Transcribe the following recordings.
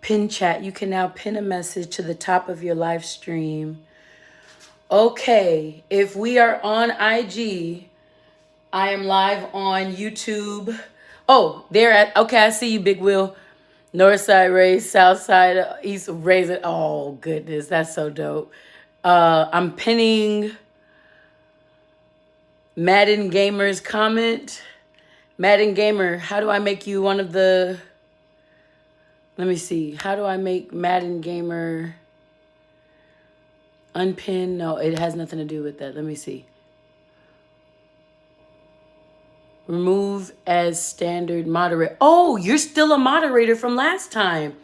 Pin chat. You can now pin a message to the top of your live stream. Okay, if we are on IG, I am live on YouTube. Oh, okay, I see you, Big Will. North side raise, south side, east raise it. Oh, goodness, that's so dope. I'm pinning Madden Gamer's comment. Madden Gamer, how do I make you one of the... Let me see. How do I make Madden Gamer unpin? No, it has nothing to do with that. Let me see. Remove as standard moderator. Oh, you're still a moderator from last time.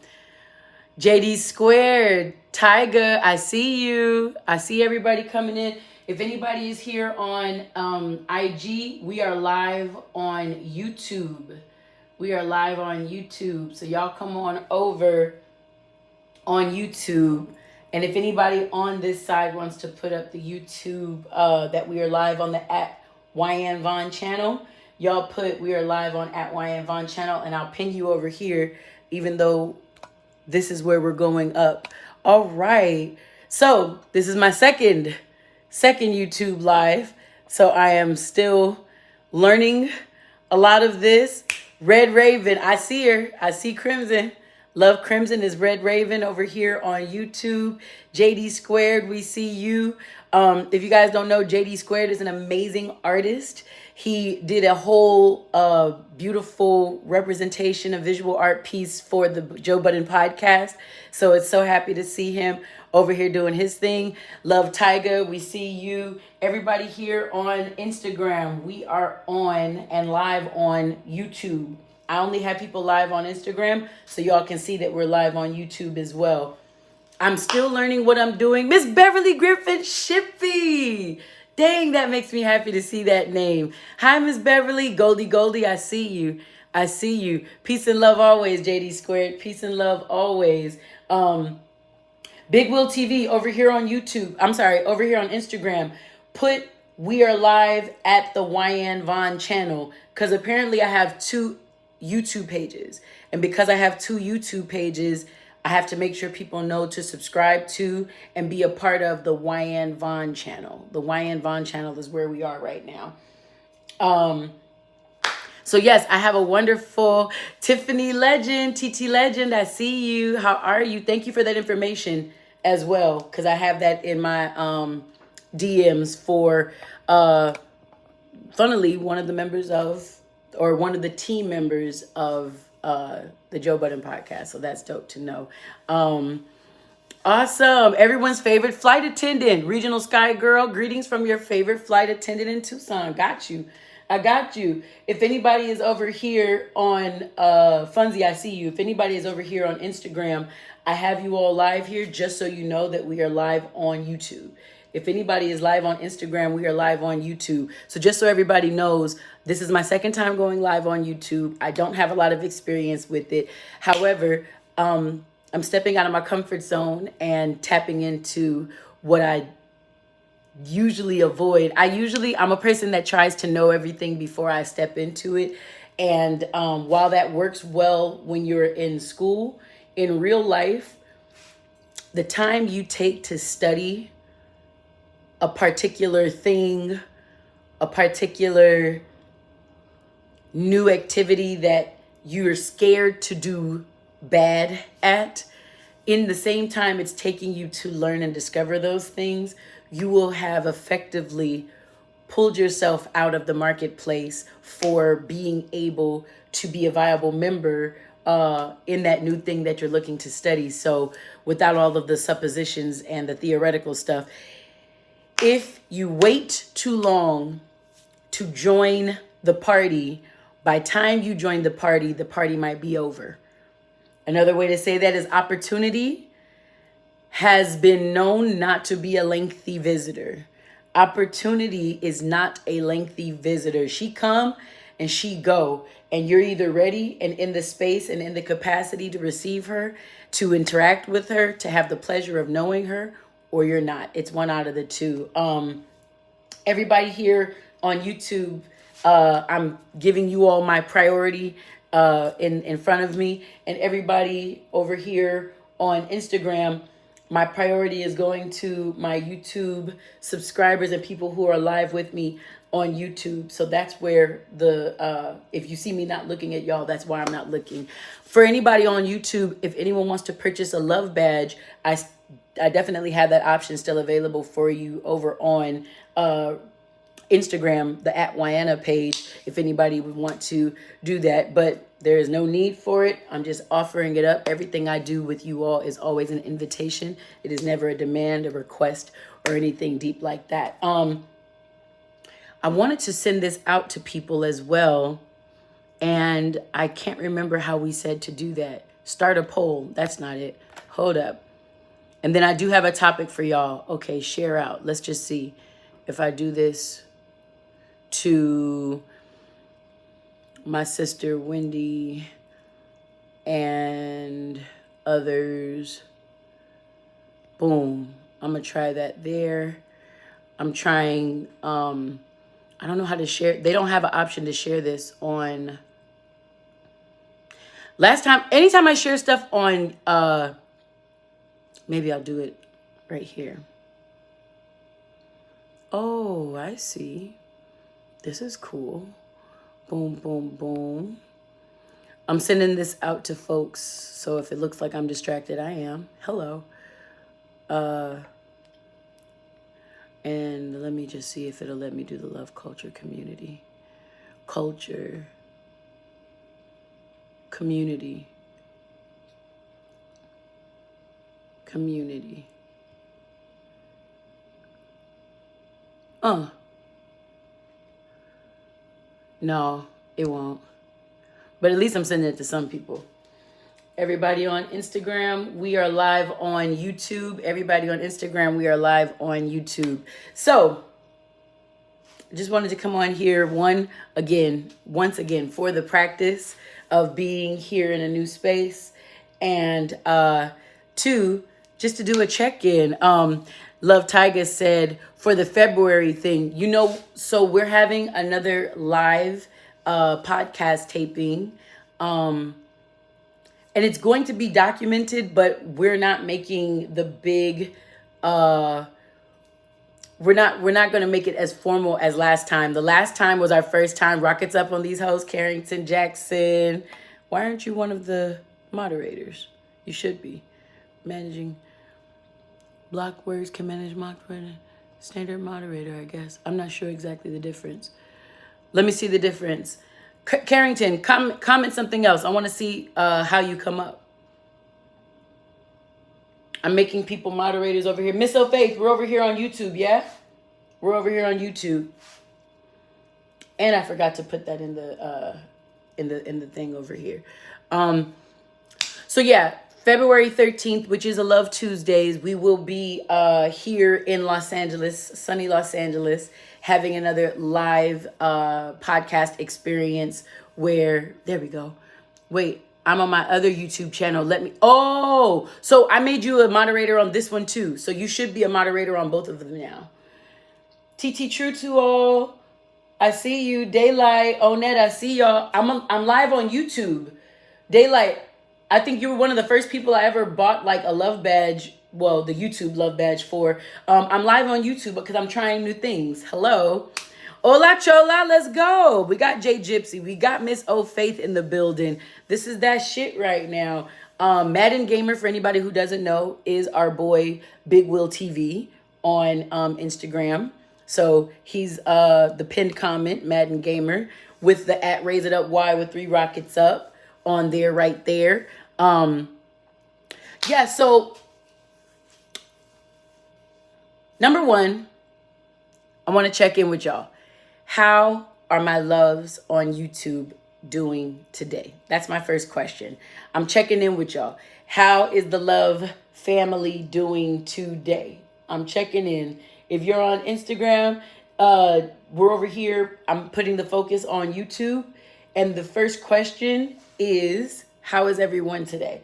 JD Squared, Tyga, I see you. I see everybody coming in. If anybody is here on IG, we are live on YouTube. We are live on YouTube. So y'all come on over on YouTube. And if anybody on this side wants to put up the YouTube that we are live on the @WyannVaughnChannel, y'all put we are live on @WyannVaughnChannel, and I'll pin you over here, even though this is where we're going up. All right. So this is my second YouTube live. So I am still learning a lot of this. Red Raven, I see her. I see Crimson. Love Crimson is Red Raven over here on YouTube. JD Squared, we see you. If you guys don't know, JD Squared is an amazing artist. He did a whole beautiful representation, a visual art piece for the Joe Budden podcast. So it's so happy to see him over here doing his thing. Love Tyga, we see you. Everybody here on Instagram, we are on and live on YouTube. I only have people live on Instagram, so y'all can see that we're live on YouTube as well. I'm still learning what I'm doing. Miss Beverly Griffin Shippy. Dang, that makes me happy to see that name. Hi, Miss Beverly. Goldie, I see you. I see you. Peace and love always, JD Squared. Peace and love always. Big Will TV over here on YouTube. I'm sorry, over here on Instagram. Put we are live at the WyannVaughnChannel, because apparently I have 2 YouTube pages. And because I have 2 YouTube pages, I have to make sure people know to subscribe to and be a part of the WyannVaughnChannel. The WyannVaughnChannel is where we are right now. So yes, I have a wonderful Tiffany Legend, TT Legend. I see you. How are you? Thank you for that information as well, because I have that in my DMs for, funnily, one of the members of, or one of the team members of the Joe Budden podcast. So that's dope to know. Awesome. Everyone's favorite flight attendant, Regional Sky Girl. Greetings from your favorite flight attendant in Tucson. Got you. I got you. If anybody is over here on Funzy, I see you. If anybody is over here on Instagram, I have you all live here just so you know that we are live on YouTube. If anybody is live on Instagram, we are live on YouTube. So just so everybody knows, this is my second time going live on YouTube. I don't have a lot of experience with it. However, I'm stepping out of my comfort zone and tapping into what I usually avoid. I'm a person that tries to know everything before I step into it. And while that works well when you're in school, in real life, the time you take to study a particular thing, a particular new activity that you're scared to do bad at, in the same time it's taking you to learn and discover those things, you will have effectively pulled yourself out of the marketplace for being able to be a viable member in that new thing that you're looking to study. So without all of the suppositions and the theoretical stuff, if you wait too long to join the party, by time you join the party might be over. Another way to say that is opportunity has been known not to be a lengthy visitor. Opportunity is not a lengthy visitor. She come and she go, and you're either ready and in the space and in the capacity to receive her, to interact with her, to have the pleasure of knowing her, or you're not. It's one out of the two. Everybody here on YouTube, I'm giving you all my priority in front of me. And everybody over here on Instagram, my priority is going to my YouTube subscribers and people who are live with me on YouTube. So that's where if you see me not looking at y'all, that's why I'm not looking. For anybody on YouTube, if anyone wants to purchase a love badge, I definitely have that option still available for you over on Instagram, the @Wyanna page, if anybody would want to do that. But there is no need for it. I'm just offering it up. Everything I do with you all is always an invitation. It is never a demand, a request, or anything deep like that. I wanted to send this out to people as well, and I can't remember how we said to do that. Start a poll. That's not it. Hold up. And then I do have a topic for y'all. Okay, share out. Let's just see if I do this to my sister Wendy and others. Boom. I'm going to try that there. I'm trying... I don't know how to share. They don't have an option to share this on. Anytime I share stuff on, maybe I'll do it right here. Oh, I see. This is cool. Boom, boom, boom. I'm sending this out to folks. So if it looks like I'm distracted, I am. Hello. And let me just see if it'll let me do the love culture community. Culture. Community. Community. No, it won't. But at least I'm sending it to some people. Everybody on Instagram, we are live on YouTube. Everybody on Instagram, we are live on YouTube. So, I just wanted to come on here once again, for the practice of being here in a new space. And two, just to do a check-in. Love Tyga said for the February thing, so we're having another live podcast taping. And it's going to be documented, but we're not making the big, we're not going to make it as formal as last time. The last time was our first time. Rockets up on these hoes, Carrington, Jackson. Why aren't you one of the moderators? You should be. Managing block words can manage moderator. Standard moderator, I guess. I'm not sure exactly the difference. Let me see the difference. Carrington, comment something else. I want to see how you come up. I'm making people moderators over here. Miss O'Faith, we're over here on YouTube, yeah? We're over here on YouTube. And I forgot to put that in the thing over here. So yeah, February 13th, which is a Love Tuesdays, we will be here in Los Angeles, sunny Los Angeles, having another live podcast experience where, there we go. Wait, I'm on my other YouTube channel. So I made you a moderator on this one too. So you should be a moderator on both of them now. TT True to all. I see you. Daylight, Onet, I see y'all. I'm live on YouTube. Daylight, I think you were one of the first people I ever bought like a love badge. Well, the YouTube love badge for. I'm live on YouTube because I'm trying new things. Hello. Hola, chola, let's go. We got Jay Gypsy. We got Miss O Faith in the building. This is that shit right now. Madden Gamer, for anybody who doesn't know, is our boy Big Will TV on Instagram. So he's the pinned comment, Madden Gamer, with the @RaiseItUpY with 3 rockets up on there right there. Yeah, so number one, I want to check in with y'all. How are my loves on YouTube doing today? That's my first question. I'm checking in with y'all. How is the love family doing today? I'm checking in. If you're on Instagram, we're over here. I'm putting the focus on YouTube. And the first question is, how is everyone today?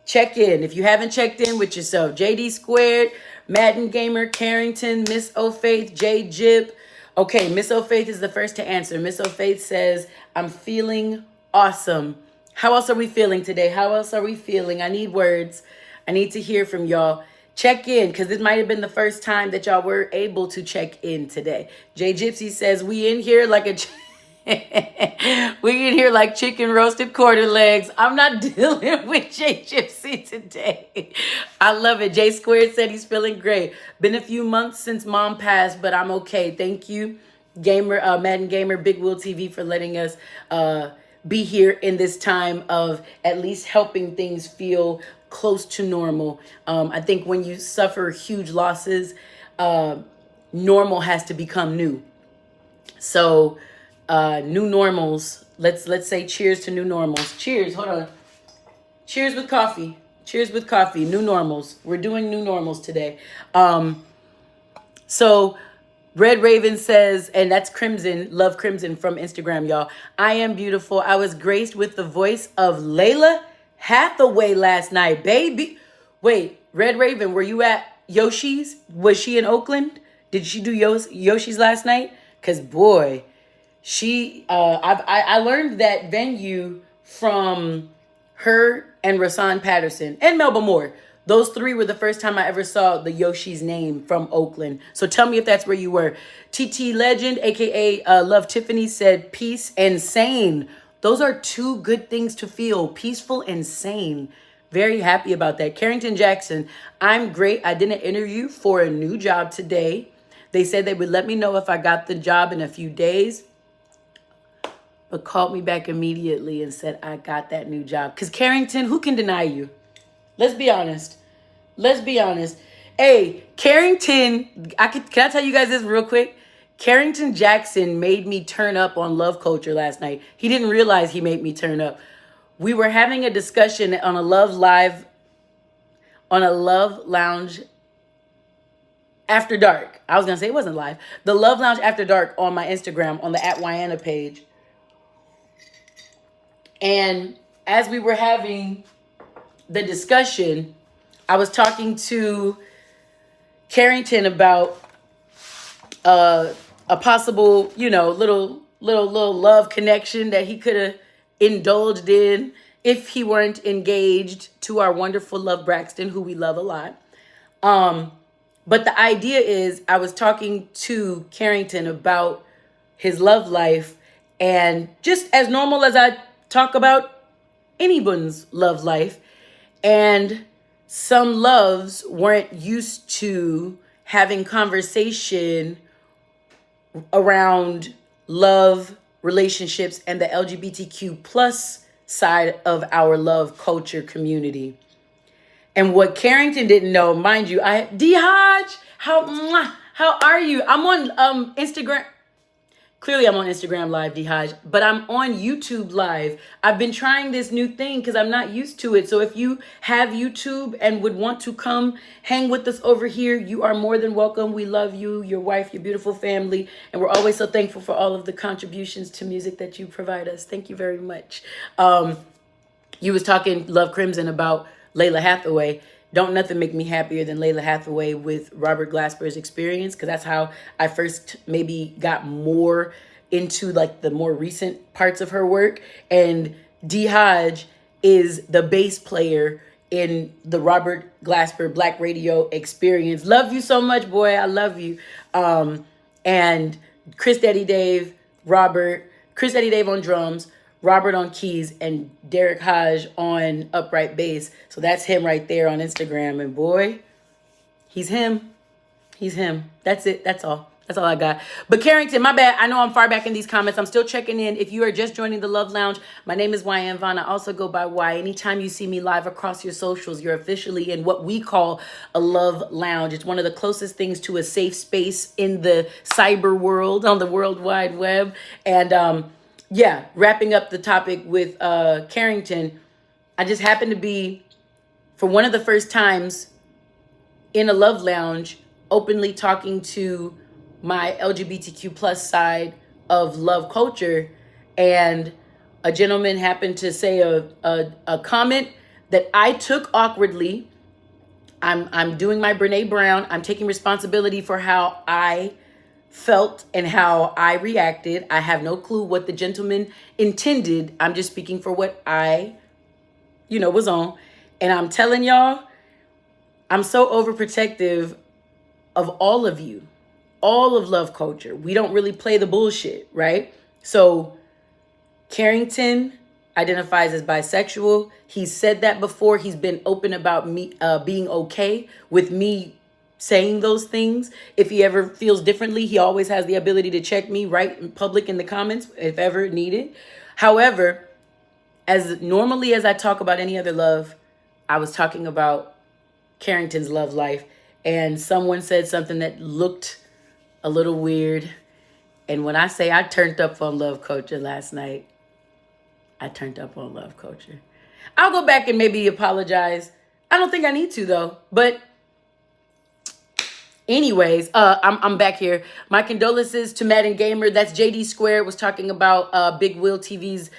Check in. If you haven't checked in with yourself, JD Squared, Madden Gamer, Carrington, Miss O'Faith, J Jip. Okay, Miss O'Faith is the first to answer. Miss O'Faith says, I'm feeling Awesome. How else are we feeling today? How else are we feeling? I need words. I need to hear from y'all. Check in, because this might have been the first time that y'all were able to check in today. Jay Gypsy says, we in here like a... we in here like chicken roasted quarter legs. I'm not dealing with Jay Gypsy today. I love it. Jay Squared said he's feeling great. Been a few months since mom passed, but I'm okay. Thank you, Gamer, Madden Gamer, Big Wheel TV, for letting us be here in this time of at least helping things feel close to normal. I think when you suffer huge losses, normal has to become new. So new normals. Let's say cheers to new normals. Cheers. Hold on. Cheers with coffee. Cheers with coffee. New normals. We're doing new normals today. So Red Raven says, and that's Crimson, Love Crimson from Instagram, y'all. I am beautiful. I was graced with the voice of Layla Hathaway last night, baby. Wait, Red Raven, were you at Yoshi's? Was she in Oakland? Did she do Yoshi's last night? Because boy, she, I learned that venue from her and Rasan Patterson and Melba Moore. Those three were the first time I ever saw the Yoshi's name from Oakland. So tell me if that's where you were. TT Legend, aka Love Tiffany, said peace and sane. Those are two good things to feel. Peaceful and sane. Very happy about that. Carrington Jackson, I'm great. I did an interview for a new job today. They said they would let me know if I got the job in a few days, but called me back immediately and said I got that new job. Because Carrington, who can deny you? Let's be honest. Let's be honest. Hey, Carrington, can I tell you guys this real quick? Carrington Jackson made me turn up on Love Culture last night. He didn't realize he made me turn up. We were having a discussion on a Love Lounge After Dark. I was going to say it wasn't live. The Love Lounge After Dark on my Instagram, on the @Wyanna page. And as we were having the discussion, I was talking to Carrington about a possible, little love connection that he could have indulged in if he weren't engaged to our wonderful Love Braxton, who we love a lot. But the idea is, I was talking to Carrington about his love life, and just as normal as I talk about anyone's love life, and some loves weren't used to having conversation around love, relationships, and the LGBTQ plus side of our love culture community. And what Carrington didn't know, mind you, D Hodge, how are you? I'm on Instagram. Clearly, I'm on Instagram Live, D Hodge, but I'm on YouTube Live. I've been trying this new thing because I'm not used to it. So if you have YouTube and would want to come hang with us over here, you are more than welcome. We love you, your wife, your beautiful family, and we're always so thankful for all of the contributions to music that you provide us. Thank you very much. You was talking, Love Crimson, about Layla Hathaway. Don't nothing make me happier than Layla Hathaway with Robert Glasper's Experience, because that's how I first maybe got more into like the more recent parts of her work. And D Hodge is the bass player in the Robert Glasper Black Radio Experience. Love you so much, boy. I love you. And Chris Daddy Dave on drums, Robert on keys, and Derek Hodge on upright bass. So that's him right there on Instagram. And boy, he's him. He's him. That's it. That's all. That's all I got. But Carrington, my bad. I know I'm far back in these comments. I'm still checking in. If you are just joining the Love Lounge, my name is WyannVaughnChannel. I also go by Y. Anytime you see me live across your socials, you're officially in what we call a Love Lounge. It's one of the closest things to a safe space in the cyber world, on the World Wide Web. And, yeah, wrapping up the topic with Carrington, I just happened to be, for one of the first times in a Love Lounge, openly talking to my LGBTQ plus side of love culture. And a gentleman happened to say a comment that I took awkwardly. I'm doing my Brene Brown. I'm taking responsibility for how I felt and how I reacted. I have no clue what the gentleman intended. I'm just speaking for what I, was on. And I'm telling y'all, I'm so overprotective of all of you, all of love culture. We don't really play the bullshit, right? So Carrington identifies as bisexual. He's said that before. He's been open about me being okay with me saying those things. If he ever feels differently, he always has the ability to check me right in public in the comments if ever needed. However, as normally as I talk about any other love, I was talking about Carrington's love life, and someone said something that looked a little weird. And when I say I turned up on love culture last night, I turned up on love culture. I'll go back and maybe apologize. I don't think I need to though. But anyways, I'm back here. My condolences to Madden Gamer. That's JD Square was talking about Big Will TV's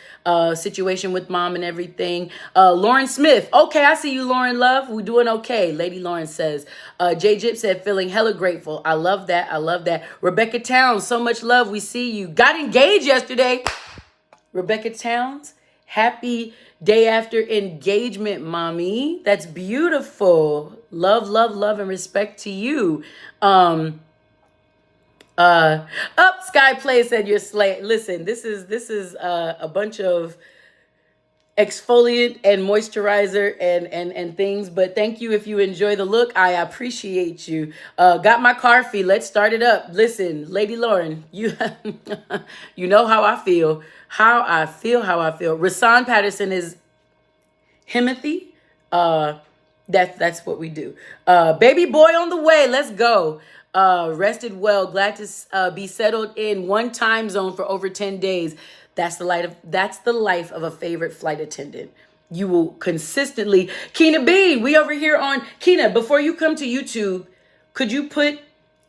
situation with mom and everything. Lauren Smith. Okay, I see you, Lauren Love. We doing okay. Lady Lauren says. J Jip said, feeling hella grateful. I love that. I love that. Rebecca Towns, so much love. We see you. Got engaged yesterday. Rebecca Towns, happy day after engagement, mommy. That's beautiful. Love, love, love, and respect to you. Sky Play said you're slay. Listen, this is a bunch of exfoliant and moisturizer and things, but thank you if you enjoy the look. I appreciate you. Got my car fee. Let's start it up. Listen, Lady Lauren, you you know how I feel. How I feel. Rasan Patterson is Himothy. That's what we do. Baby boy on the way. Let's go. Rested well. Glad to be settled in one time zone for over 10 days. That's the life of a favorite flight attendant. You will consistently. Keena Bean, we over here on Keena. Before you come to YouTube, could you put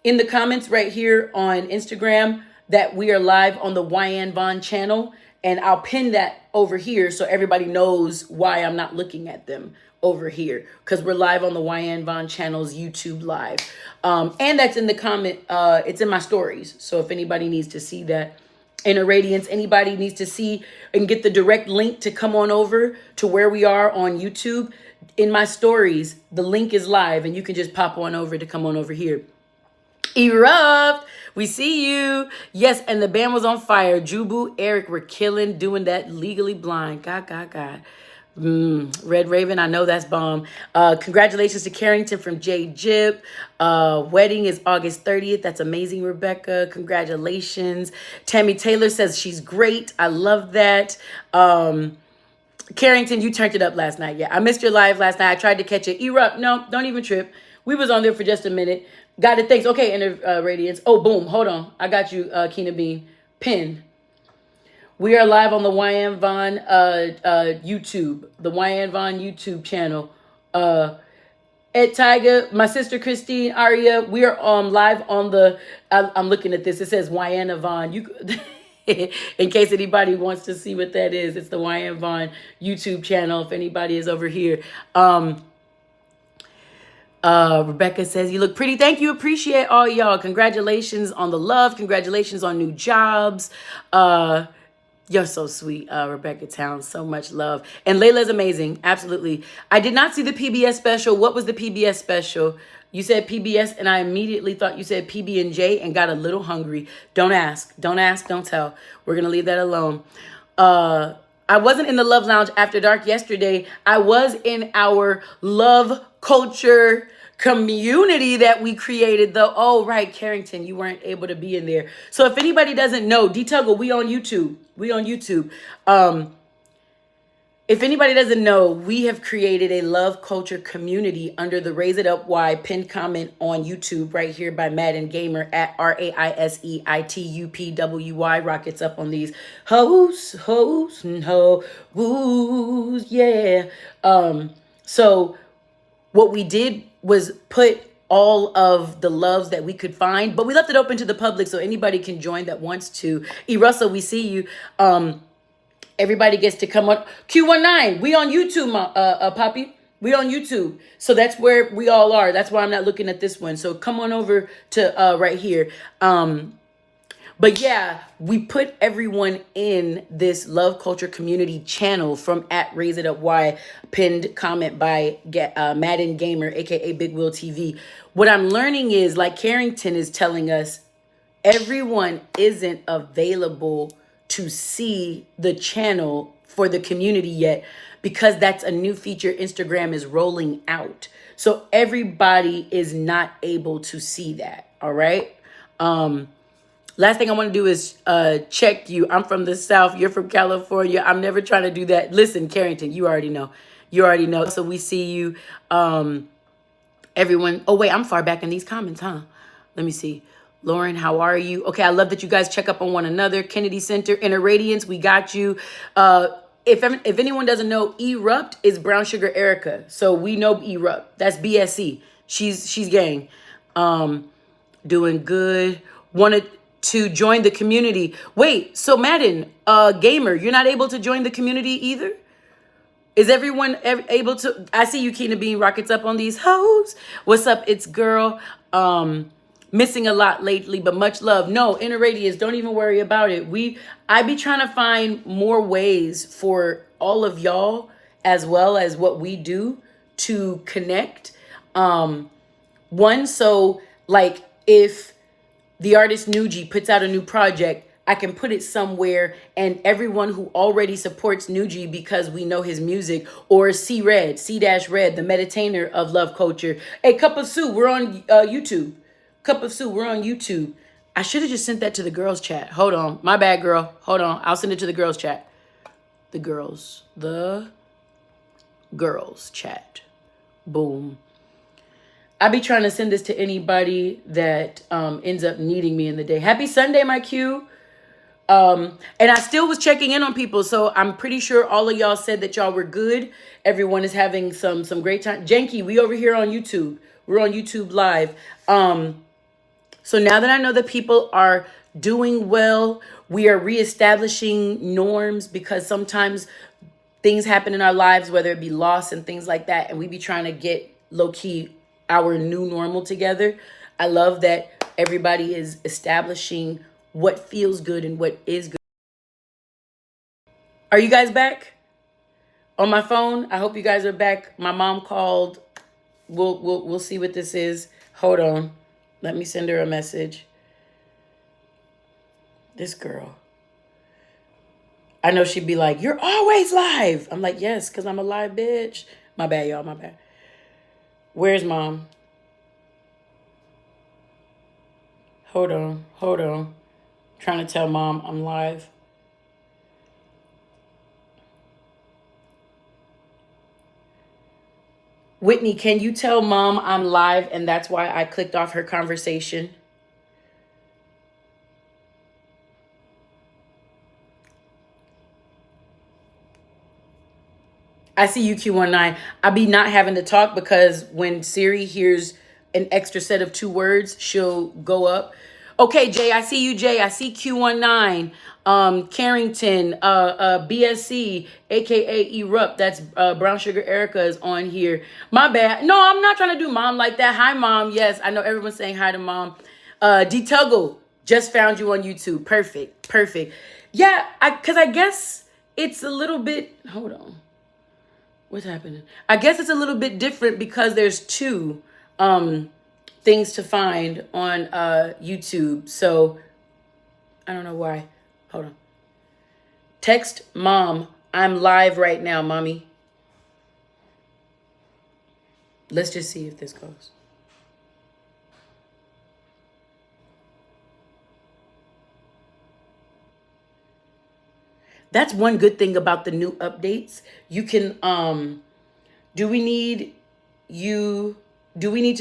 in the comments right here on Instagram that we are live on the WyannVaughnChannel, and I'll pin that over here so everybody knows why I'm not looking at them over here, because we're live on the WyannVaughnChannel's YouTube live. And that's in the comment. It's in my stories. So if anybody needs to see that, in a Radiance, anybody needs to see and get the direct link to come on over to where we are on YouTube, in my stories, the link is live and you can just pop on over to come on over here. Erupt, we see you. Yes, and the band was on fire. Jubu, Eric were killing, doing that Legally Blind. God. Red Raven, I know that's bomb. Congratulations to Carrington from J Jip. Wedding is August 30th. That's amazing, Rebecca. Congratulations. Tammy Taylor says she's great. I love that. Carrington, you turned it up last night. Yeah, I missed your live last night. I tried to catch it. Erupt. No, don't even trip. We was on there for just a minute. Got it. Thanks. Okay, Radiance. Oh, boom. Hold on. I got you, Keena Bean. Pin. We are live on the WyannVaughn YouTube, the WyannVaughn YouTube channel. Ed Tiger, my sister Christine, Aria, we are live on the, I'm looking at this, it says WyannVaughn. In case anybody wants to see what that is, it's the WyannVaughn YouTube channel, if anybody is over here. Rebecca says, you look pretty. Thank you. Appreciate all y'all. Congratulations on the love. Congratulations on new jobs. You're so sweet, Rebecca Towns. So much love. And Layla's amazing. Absolutely. I did not see the PBS special. What was the PBS special? You said PBS, and I immediately thought you said PB&J and got a little hungry. Don't ask. Don't ask. Don't tell. We're going to leave that alone. I wasn't in the Love Lounge after dark yesterday. I was in our love culture community that we created, though. Oh, right, Carrington, you weren't able to be in there. So if anybody doesn't know, D-Tuggle, we on YouTube. If anybody doesn't know, we have created a love culture community under the Raise It Up Y pinned comment on YouTube right here by Madden Gamer at RAISEITUPWY. Rockets up on these hoes, yeah. So what we did was put all of the loves that we could find, but we left it open to the public so anybody can join that wants to. E. Russell, we see you. Everybody gets to come on. Q19, we on YouTube, Poppy. We on YouTube. So that's where we all are. That's why I'm not looking at this one. So come on over to right here. But yeah, we put everyone in this love culture community channel from at Raise It Up Y, pinned comment by Madden Gamer, aka Big Will TV. What I'm learning is, like Carrington is telling us, everyone isn't available to see the channel for the community yet, because that's a new feature Instagram is rolling out. So everybody is not able to see that. All right. Last thing I want to do is check you. I'm from the South. You're from California. I'm never trying to do that. Listen, Carrington, you already know. You already know. So we see you. Everyone. Oh, wait, I'm far back in these comments, huh? Let me see. Lauren, how are you? Okay, I love that you guys check up on one another. Kennedy Center, Inner Radiance, we got you. If anyone doesn't know, Erupt is Brown Sugar Erica. So we know Erupt. That's BSC. She's gang. Doing good. Wanted to join the community. Wait, so Madden, Gamer, you're not able to join the community either? Is everyone able to? I see you, Keena Bean, rockets up on these hoes. What's up? It's girl. Missing a lot lately, but much love. No, Inner Radiance, don't even worry about it. I be trying to find more ways for all of y'all, as well as what we do, to connect. One, so like if the artist Nuji puts out a new project, I can put it somewhere, and everyone who already supports Nuji because we know his music, or C-Red, C-Red, the meditainer of love culture. Hey, Cup of Sue, we're on YouTube. Cup of Sue, we're on YouTube. I should have just sent that to the girls chat. Hold on. My bad, girl. Hold on. I'll send it to the girls chat. The girls chat. Boom. I be trying to send this to anybody that ends up needing me in the day. Happy Sunday, my Q. And I still was checking in on people, so I'm pretty sure all of y'all said that y'all were good. Everyone is having some great time. Janky, we over here on YouTube. We're on YouTube Live. So now that I know that people are doing well, we are reestablishing norms, because sometimes things happen in our lives, whether it be loss and things like that, and we be trying to get low-key our new normal together. I love that everybody is establishing what feels good and what is good. Are you guys back on my phone? I hope you guys are back. My mom called. We'll see what this is. Hold on. Let me send her a message. This girl. I know she'd be like, "You're always live." I'm like, "Yes, because I'm a live bitch." My bad, y'all. My bad. Where's mom? Hold on. Trying to tell mom I'm live. Whitney, can you tell mom I'm live and that's why I clicked off her conversation? I see you, Q19. I be not having to talk, because when Siri hears an extra set of 2 words, she'll go up. Okay, Jay, I see you, Jay. I see Q19, Carrington, BSC, aka Erupt. That's Brown Sugar Erica is on here. My bad. No, I'm not trying to do mom like that. Hi, mom. Yes, I know everyone's saying hi to mom. D Tuggle, just found you on YouTube. Perfect. Yeah, because I guess it's a little bit. Hold on. What's happening? I guess it's a little bit different because there's 2 things to find on YouTube. So I don't know why. Hold on. Text mom, I'm live right now, mommy. Let's just see if this goes. That's one good thing about the new updates. You can, do we need to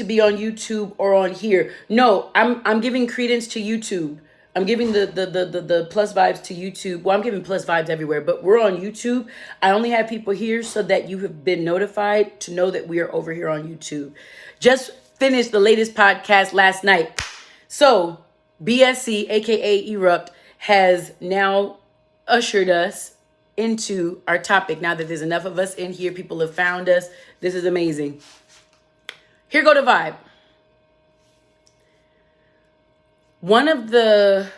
be on YouTube or on here? No, I'm giving credence to YouTube. I'm giving the plus vibes to YouTube. Well, I'm giving plus vibes everywhere, but we're on YouTube. I only have people here so that you have been notified to know that we are over here on YouTube. Just finished the latest podcast last night. So BSC, aka Erupt, has now ushered us into our topic. Now that there's enough of us in here, people have found us. This is amazing. Here go the vibe. One of the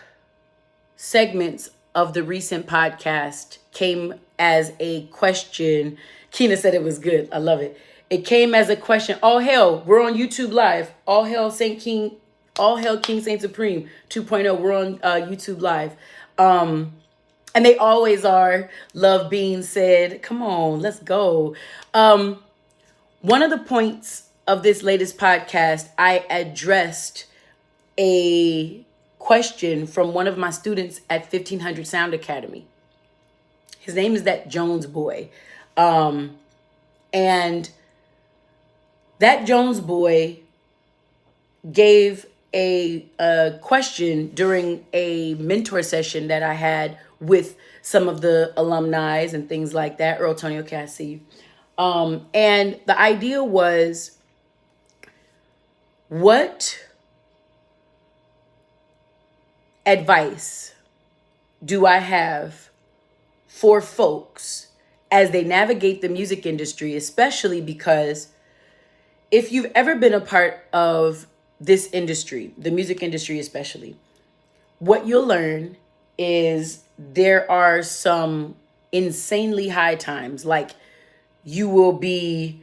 segments of the recent podcast came as a question. Keena said it was good. I love it. It came as a question. All hail, we're on YouTube Live. All hail King Saint Supreme 2.0. We're on YouTube Live. And they always are. Love being said. Come on, let's go. One of the points of this latest podcast, I addressed a question from one of my students at 1500 Sound Academy. His name is that Jones boy. And that Jones boy gave a question during a mentor session that I had with some of the alumni and things like that. Earl Tony, okay, I see you. And the idea was, what advice do I have for folks as they navigate the music industry, especially because if you've ever been a part of this industry, the music industry especially, what you'll learn is there are some insanely high times. Like, you will be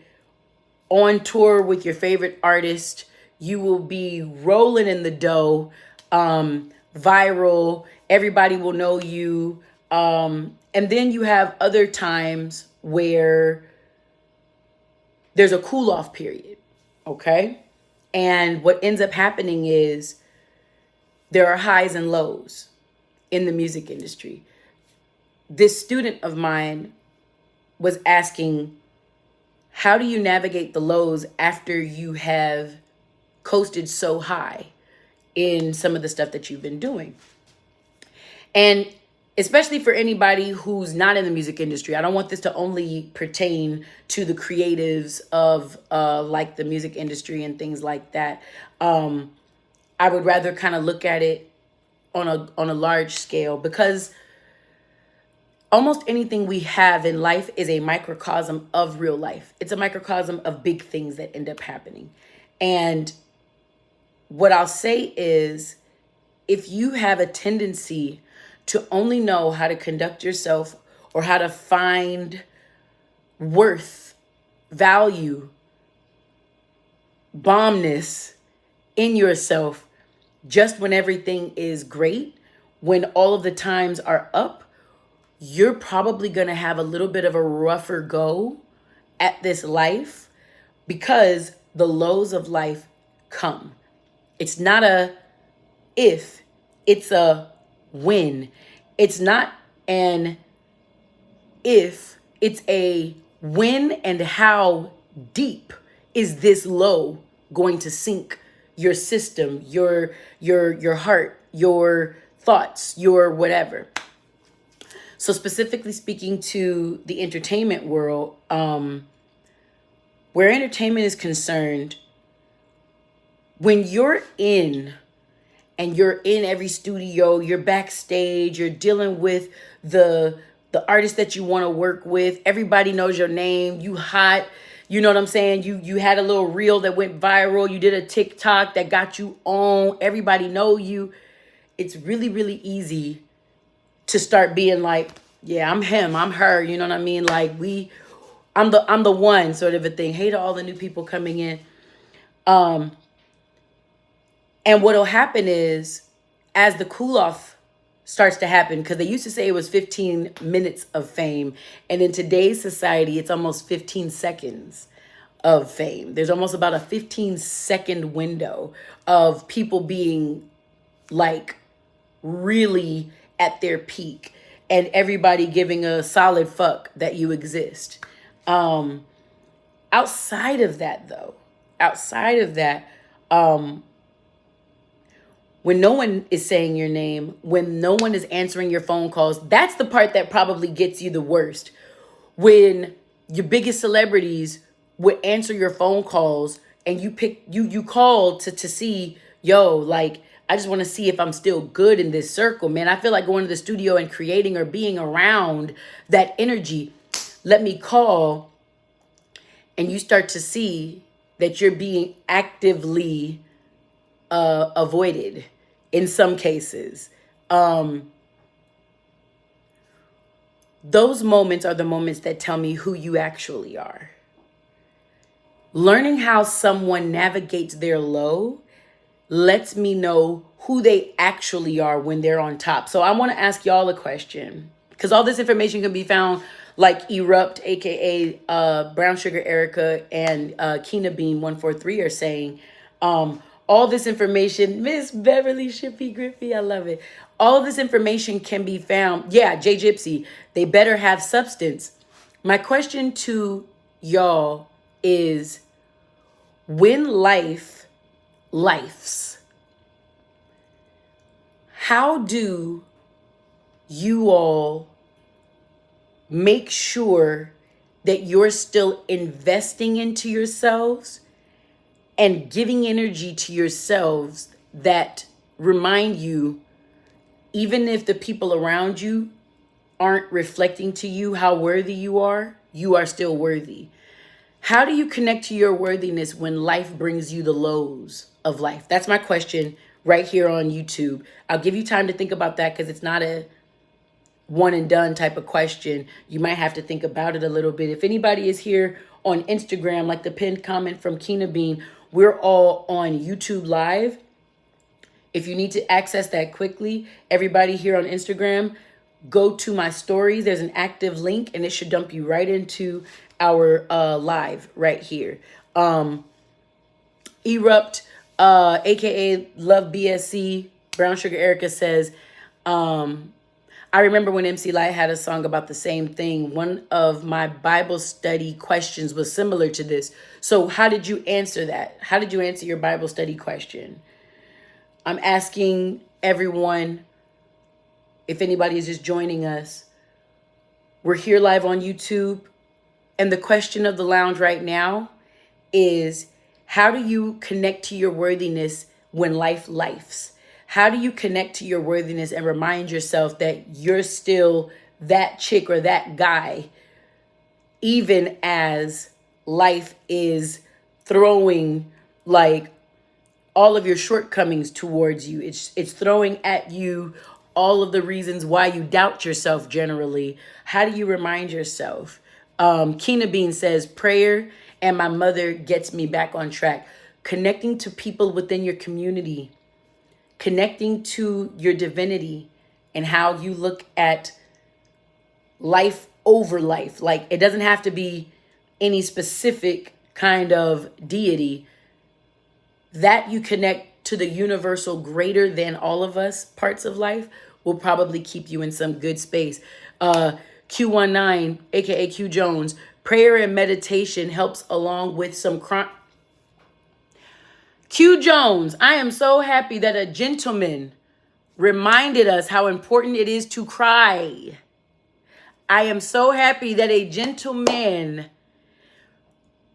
on tour with your favorite artist, you will be rolling in the dough, viral, everybody will know you. And then you have other times where there's a cool off period, okay? And what ends up happening is there are highs and lows in the music industry. This student of mine was asking, how do you navigate the lows after you have coasted so high in some of the stuff that you've been doing? And especially for anybody who's not in the music industry, I don't want this to only pertain to the creatives of like the music industry and things like that. I would rather kind of look at it on a large scale, because almost anything we have in life is a microcosm of real life. It's a microcosm of big things that end up happening. And what I'll say is, if you have a tendency to only know how to conduct yourself or how to find worth, value, bombness in yourself just when everything is great, when all of the times are up, you're probably going to have a little bit of a rougher go at this life, because the lows of life come. It's not a if, it's a when. It's not an if, it's a when, and how deep is this low going to sink your system, your heart, your thoughts, your whatever. So specifically speaking to the entertainment world, where entertainment is concerned, when you're in and you're in every studio, you're backstage, you're dealing with the artist that you want to work with, everybody knows your name, you hot, you know what I'm saying? You had a little reel that went viral, you did a TikTok that got you on, everybody know you. It's really, really easy to start being like, yeah, I'm him, I'm her, you know what I mean? Like, I'm the one, sort of a thing. Hey to all the new people coming in. And what'll happen is, as the cool off starts to happen, because they used to say it was 15 minutes of fame, and in today's society, it's almost 15 seconds of fame. There's almost about a 15-second window of people being like really at their peak, and everybody giving a solid fuck that you exist. Outside of that, when no one is saying your name, when no one is answering your phone calls, that's the part that probably gets you the worst. When your biggest celebrities would answer your phone calls and you call to see, yo, like, I just want to see if I'm still good in this circle, man. I feel like going to the studio and creating or being around that energy. Let me call, and you start to see that you're being actively avoided in some cases. Those moments are the moments that tell me who you actually are. Learning how someone navigates their low lets me know who they actually are when they're on top. So I want to ask y'all a question, because all this information can be found, like Erupt, aka Brown Sugar Erica, and Kina Bean 143 are saying. All this information, Miss Beverly Shippy Griffey, I love it. All this information can be found. Yeah, J Gypsy, they better have substance. My question to y'all is, when life lifes, how do you all make sure that you're still investing into yourselves and giving energy to yourselves that remind you, even if the people around you aren't reflecting to you how worthy you are still worthy? How do you connect to your worthiness when life brings you the lows of life? That's my question right here on YouTube. I'll give you time to think about that, because it's not a one and done type of question. You might have to think about it a little bit. If anybody is here on Instagram, like the pinned comment from Kina Bean, we're all on YouTube Live. If you need to access that quickly, everybody here on Instagram, go to my stories. There's an active link, and it should dump you right into our live right here. Erupt, aka Love BSC, Brown Sugar Erica says, I remember when MC Light had a song about the same thing. One of my Bible study questions was similar to this. So how did you answer that? How did you answer your Bible study question? I'm asking everyone, if anybody is just joining us, we're here live on YouTube. And the question of the lounge right now is, how do you connect to your worthiness when life lifes? How do you connect to your worthiness and remind yourself that you're still that chick or that guy, even as life is throwing like all of your shortcomings towards you? It's throwing at you all of the reasons why you doubt yourself generally. How do you remind yourself? Kina Bean says, prayer and my mother gets me back on track. Connecting to people within your community, connecting to your divinity and how you look at life over life. Like, it doesn't have to be any specific kind of deity. That you connect to the universal greater than all of us parts of life will probably keep you in some good space. Q19, aka Q Jones, prayer and meditation helps along with some Q Jones, I am so happy that a gentleman reminded us how important it is to cry. I am so happy that a gentleman,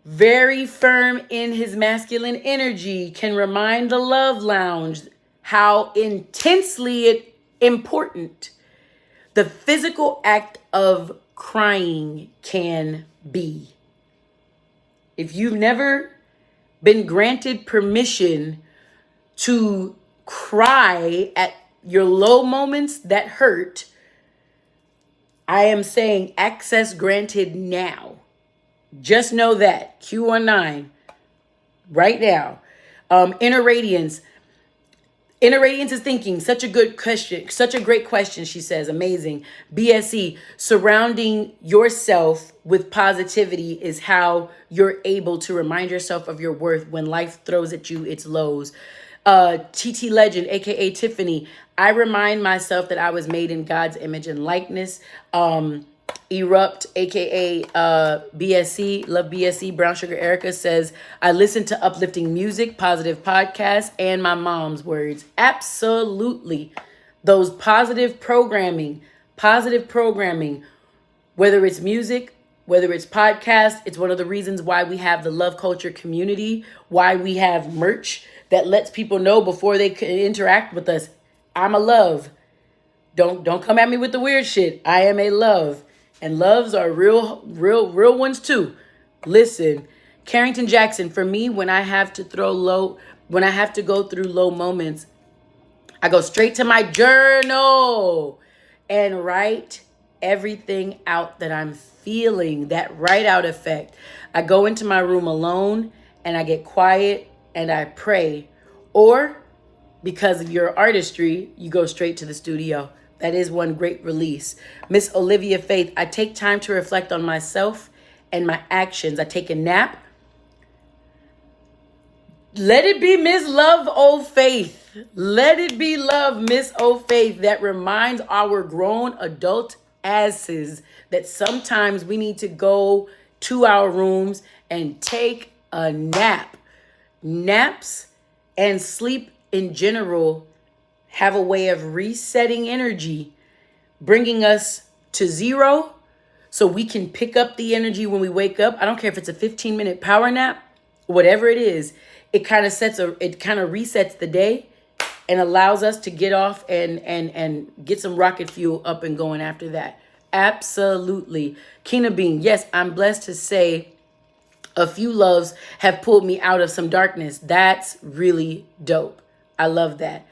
very firm in his masculine energy, can remind the Love Lounge how intensely important the physical act of crying can be. If you've never been granted permission to cry at your low moments that hurt, I am saying access granted now. Just know that. Q19 right now. Inner Radiance. Inner Radiance is thinking, such a good question, such a great question, she says, amazing. BSE, surrounding yourself with positivity is how you're able to remind yourself of your worth when life throws at you its lows. TT Legend, aka Tiffany, I remind myself that I was made in God's image and likeness. Erupt, aka BSC, Love BSC, Brown Sugar Erica says, I listen to uplifting music, positive podcasts, and my mom's words. Absolutely. Those positive programming, whether it's music, whether it's podcast, it's one of the reasons why we have the Love Culture community, why we have merch, that lets people know before they can interact with us, I'm a love. Don't come at me with the weird shit. I am a love. And loves are real ones too. Listen, Carrington Jackson, for me, when I have to go through low moments, I go straight to my journal and write everything out that I'm feeling, that write out effect. I go into my room alone and I get quiet and I pray. Or because of your artistry, you go straight to the studio. That is one great release. Miss Olivia Faith, I take time to reflect on myself and my actions. I take a nap. Let it be Miss Love O Faith. Let it be love, Miss O Faith, that reminds our grown adult asses that sometimes we need to go to our rooms and take a nap. Naps and sleep in general have a way of resetting energy, bringing us to zero so we can pick up the energy when we wake up. I don't care if it's a 15-minute power nap, whatever it is. It kind of resets the day and allows us to get off and get some rocket fuel up and going after that. Absolutely. Kina Bean, yes, I'm blessed to say a few loves have pulled me out of some darkness. That's really dope. I love that.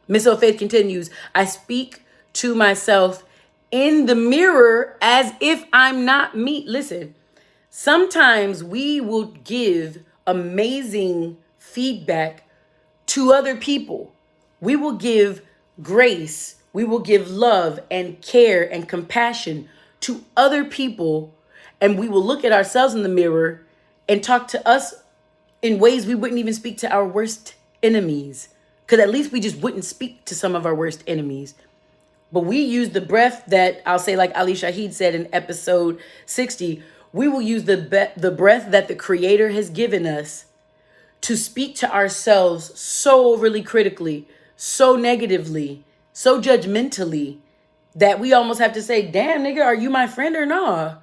Miss O'Faith continues, I speak to myself in the mirror as if I'm not me. Listen, sometimes we will give amazing feedback to other people. We will give grace. We will give love and care and compassion to other people. And we will look at ourselves in the mirror and talk to us in ways we wouldn't even speak to our worst enemies. Because at least we just wouldn't speak to some of our worst enemies. But we use the breath that, I'll say like Ali Shaheed said in episode 60, we will use the breath that the Creator has given us to speak to ourselves so overly critically, so negatively, so judgmentally, that we almost have to say, damn, nigga, are you my friend or not?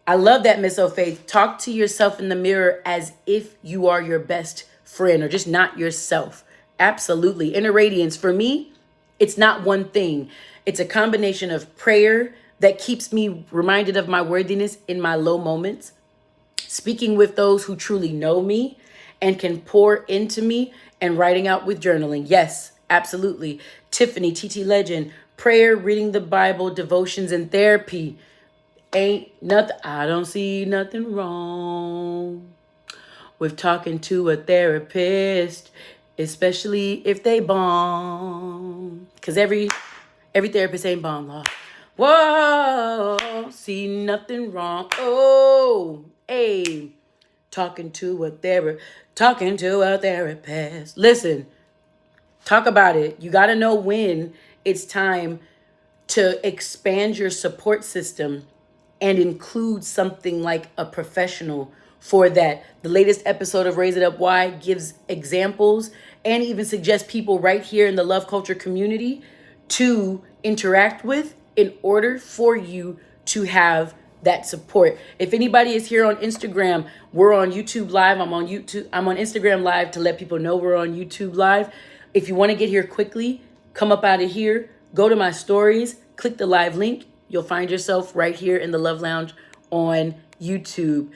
I love that, Miss O'Faith. Talk to yourself in the mirror as if you are your best friend or just not yourself. Absolutely. Inner Radiance, for me, it's not one thing. It's a combination of prayer that keeps me reminded of my worthiness in my low moments, speaking with those who truly know me and can pour into me, and writing out with journaling. Yes, absolutely. Tiffany, TT Legend, prayer, reading the Bible, devotions, and therapy. Ain't nothing, I don't see nothing wrong with talking to a therapist, especially if they bomb. Because every therapist ain't bomb, law. Whoa, see nothing wrong. Oh, hey, talking to a therapist. Listen, talk about it. You got to know when it's time to expand your support system and include something like a professional for that. The latest episode of Raise It Up Why gives examples and even suggests people right here in the love culture community to interact with in order for you to have that support. If anybody is here on Instagram, we're on YouTube Live. I'm on Instagram Live to let people know we're on YouTube Live. If you want to get here quickly, come up out of here, go to my stories, click the live link. You'll find yourself right here in the Love Lounge on YouTube.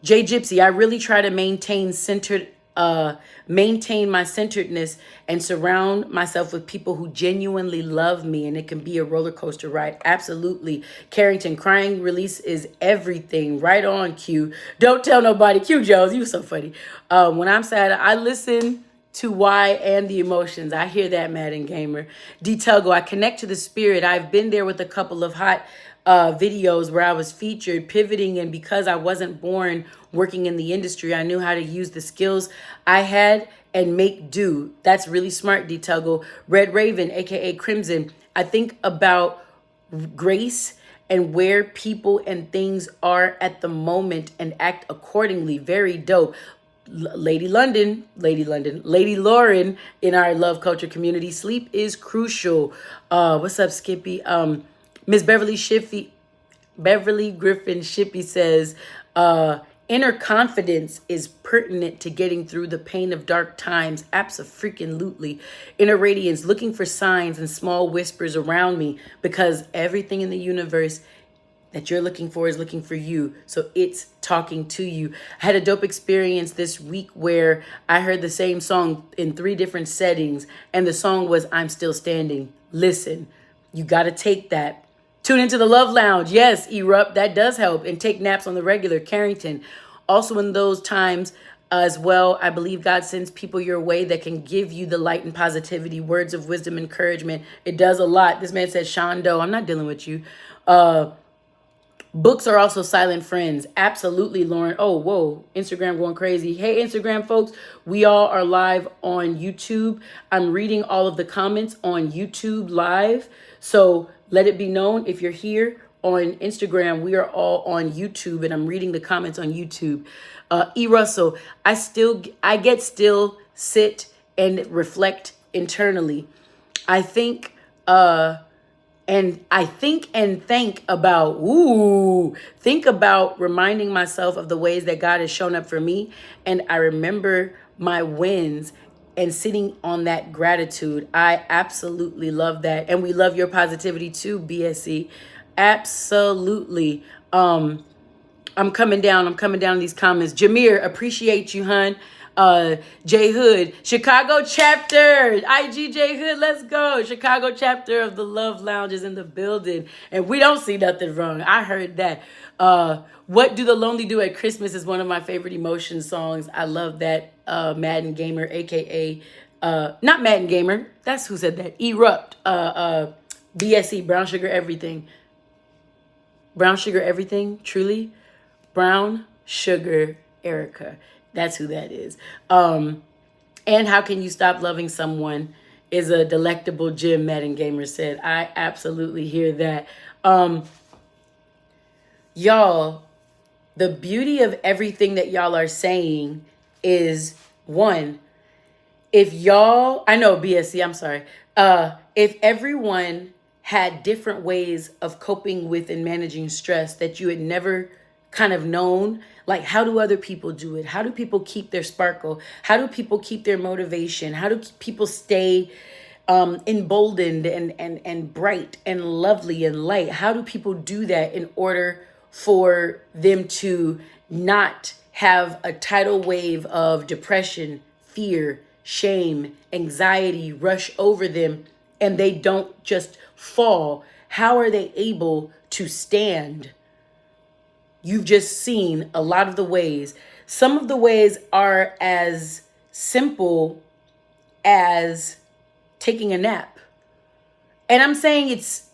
Jay Gypsy, I really try to maintain my centeredness and surround myself with people who genuinely love me, and it can be a roller coaster ride. Absolutely. Carrington, crying release is everything. Right on, Q. Don't tell nobody. Q Jones, you so funny. When I'm sad, I listen to why and the emotions. I hear that, Madden Gamer. D Tuggo, I connect to the spirit. I've been there with a couple of hot videos where I was featured, pivoting, and because I wasn't born working in the industry, I knew how to use the skills I had and make do. That's really smart, D Tuggo. Red Raven, aka Crimson, I think about grace and where people and things are at the moment and act accordingly. Very dope. Lady Lauren in our love culture community. Sleep is crucial. What's up, Skippy? Miss Beverly Griffin Shippy says, Inner confidence is pertinent to getting through the pain of dark times. Abso-freaking-lutely. Inner radiance, looking for signs and small whispers around me, because everything in the universe that you're looking for is looking for you. So it's talking to you. I had a dope experience this week where I heard the same song in 3 different settings, and the song was I'm Still Standing. Listen, you got to take that. Tune into the Love Lounge. Yes, erupt. That does help. And take naps on the regular. Carrington. Also in those times as well, I believe God sends people your way that can give you the light and positivity, words of wisdom, encouragement. It does a lot. This man said, Shondo, I'm not dealing with you. Books are also silent friends. Absolutely, Lauren. Oh, whoa. Instagram going crazy. Hey, Instagram folks. We all are live on YouTube. I'm reading all of the comments on YouTube live. So let it be known, if you're here on Instagram, we are all on YouTube, and I'm reading the comments on YouTube. E. Russell, I get still, sit, and reflect internally. I think and think about reminding myself of the ways that God has shown up for me. And I remember my wins and sitting on that gratitude. I absolutely love that. And we love your positivity too, BSC. Absolutely. I'm coming down these comments. Jameer, appreciate you, hun. J Hood, Chicago chapter, IG J Hood, let's go. Chicago chapter of the Love Lounge is in the building, and we don't see nothing wrong. I heard that. What Do the Lonely Do at Christmas is one of my favorite emotion songs. I love that. Madden Gamer, aka not Madden Gamer. That's who said that. Erupt. BSE, Brown Sugar Everything. Brown Sugar Everything, truly. Brown Sugar Erica. That's who that is. And How Can You Stop Loving Someone is a delectable gem, Madden Gamer said. I absolutely hear that. Y'all, the beauty of everything that y'all are saying is, one, if y'all, I know BSC, I'm sorry. If everyone had different ways of coping with and managing stress that you had never kind of known, like how do other people do it? How do people keep their sparkle? How do people keep their motivation? How do people stay emboldened and bright and lovely and light? How do people do that in order for them to not have a tidal wave of depression, fear, shame, anxiety rush over them and they don't just fall? How are they able to stand? You've just seen a lot of the ways. Some of the ways are as simple as taking a nap. And I'm saying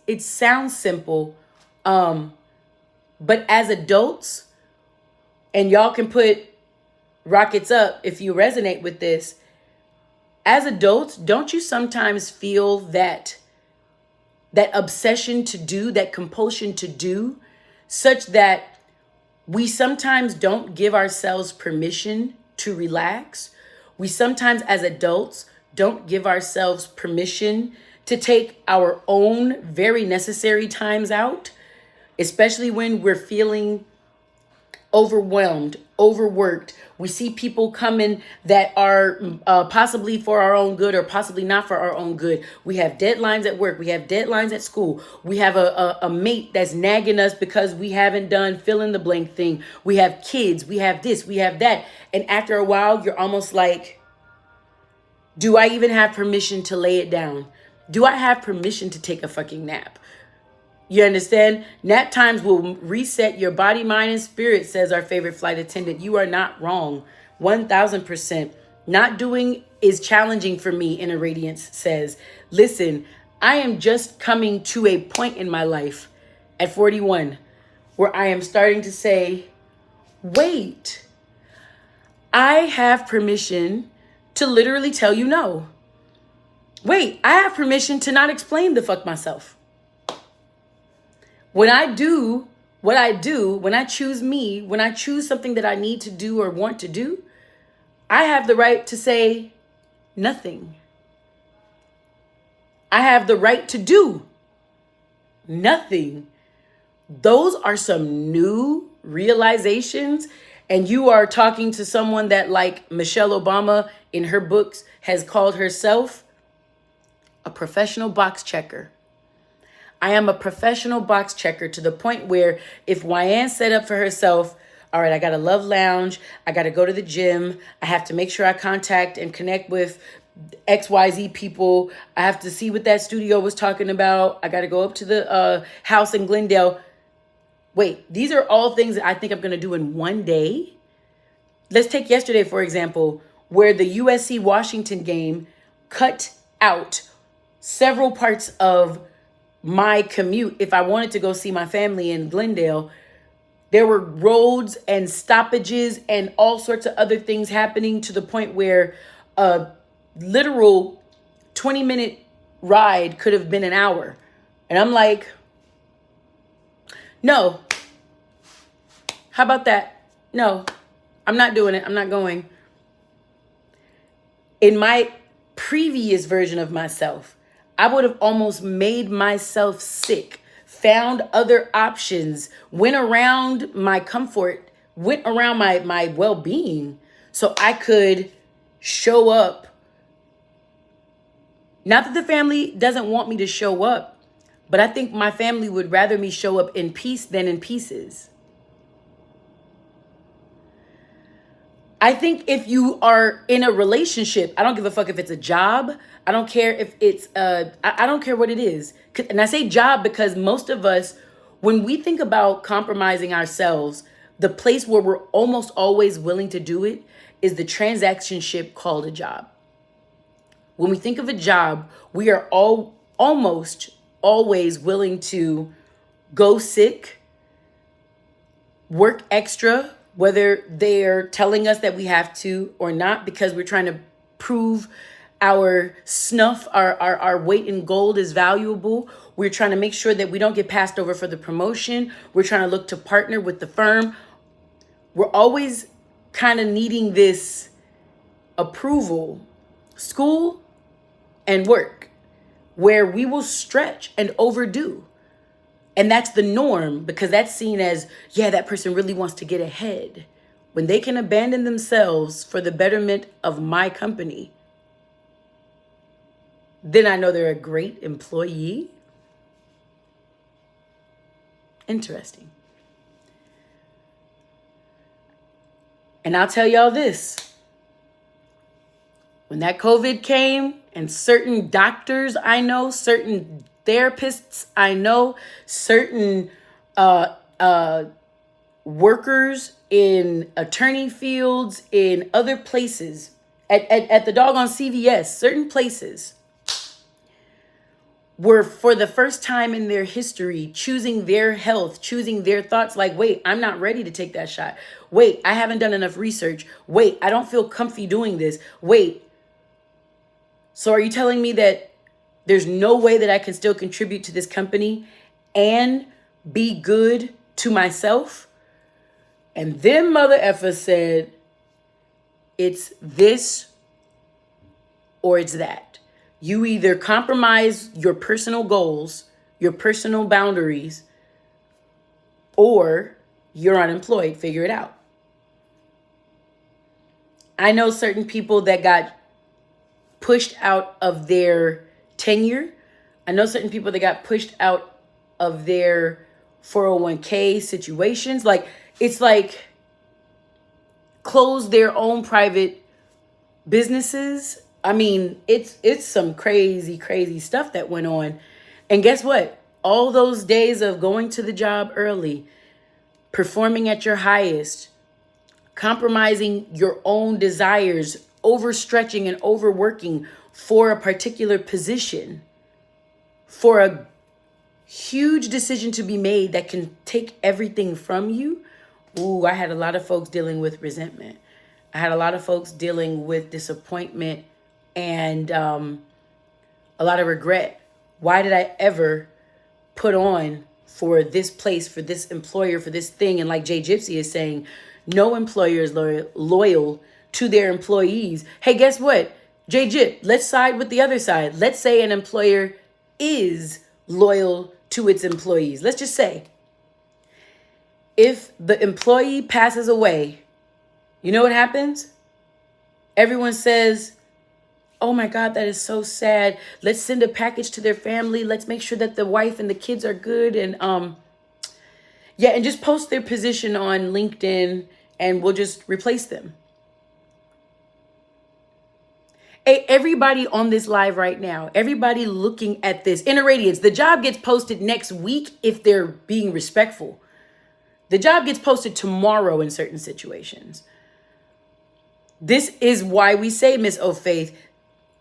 it sounds simple, but as adults, and y'all can put rockets up if you resonate with this, as adults, don't you sometimes feel that obsession to do, that compulsion to do, such that we sometimes don't give ourselves permission to relax? We sometimes, as adults, don't give ourselves permission to take our own very necessary times out, especially when we're feeling overwhelmed, overworked. We see people coming that are possibly for our own good or possibly not for our own good. We have deadlines at work. We have deadlines at school. We have a mate that's nagging us because we haven't done fill in the blank thing. We have kids. We have this. We have that. And after a while, you're almost like, do I even have permission to lay it down? Do I have permission to take a fucking nap? You understand? Nap times will reset your body, mind, and spirit, says our favorite flight attendant. You are not wrong. 1000%. Not doing is challenging for me, Inner Radiance says. Listen, I am just coming to a point in my life at 41 where I am starting to say, wait, I have permission to literally tell you no. Wait, I have permission to not explain the fuck myself. When I do what I do, when I choose me, when I choose something that I need to do or want to do, I have the right to say nothing. I have the right to do nothing. Those are some new realizations and you are talking to someone that, like Michelle Obama in her books has called herself, a professional box checker. I am a professional box checker to the point where if Wyann set up for herself, all right, I got to love lounge, I got to go to the gym, I have to make sure I contact and connect with XYZ people, I have to see what that studio was talking about, I got to go up to the house in Glendale. Wait, these are all things that I think I'm going to do in one day? Let's take yesterday, for example, where the USC Washington game cut out several parts of my commute. If I wanted to go see my family in Glendale, there were roads and stoppages and all sorts of other things happening to the point where a literal 20-minute ride could have been an hour. And I'm like, no. How about that? No, I'm not doing it. I'm not going. In my previous version of myself, I would have almost made myself sick, found other options, went around my comfort, went around my well-being so I could show up. Not that the family doesn't want me to show up, but I think my family would rather me show up in peace than in pieces. I think if you are in a relationship, I don't give a fuck if it's a job. I don't care if it's, I don't care what it is. And I say job because most of us, when we think about compromising ourselves, the place where we're almost always willing to do it is the transaction ship called a job. When we think of a job, we are almost always willing to go sick, work extra, whether they're telling us that we have to or not, because we're trying to prove our snuff, our weight in gold is valuable. We're trying to make sure that we don't get passed over for the promotion. We're trying to look to partner with the firm. We're always kind of needing this approval, school and work, where we will stretch and overdo. And that's the norm because that's seen as, yeah, that person really wants to get ahead. When they can abandon themselves for the betterment of my company, then I know they're a great employee. Interesting. And I'll tell y'all this. When that COVID came and certain doctors I know, certain therapists I know, certain workers in attorney fields, in other places, at the doggone CVS, certain places were for the first time in their history choosing their health, choosing their thoughts like, wait, I'm not ready to take that shot. Wait, I haven't done enough research. Wait, I don't feel comfy doing this. Wait. So are you telling me that there's no way that I can still contribute to this company and be good to myself? And then Mother Effa said, it's this or it's that. You either compromise your personal goals, your personal boundaries, or you're unemployed. Figure it out. I know certain people that got pushed out of their tenure. I know certain people that got pushed out of their 401k situations. Like, it's like close their own private businesses. I mean, it's some crazy, crazy stuff that went on. And guess what? All those days of going to the job early, performing at your highest, compromising your own desires, overstretching and overworking for a particular position, for a huge decision to be made that can take everything from you. Ooh, I had a lot of folks dealing with resentment. I had a lot of folks dealing with disappointment and a lot of regret. Why did I ever put on for this place, for this employer, for this thing? And like Jay Gypsy is saying, no employer is loyal to their employees. Hey, guess what? Jay Gyp, let's side with the other side. Let's say an employer is loyal to its employees. Let's just say if the employee passes away You know what happens? Everyone says, oh my God, that is so sad. Let's send a package to their family. Let's make sure that the wife and the kids are good. And yeah, and just post their position on LinkedIn and we'll just replace them. Hey, everybody on this live right now, everybody looking at this, Inner Radiance, the job gets posted next week if they're being respectful. The job gets posted tomorrow in certain situations. This is why we say, Miss O'Faith,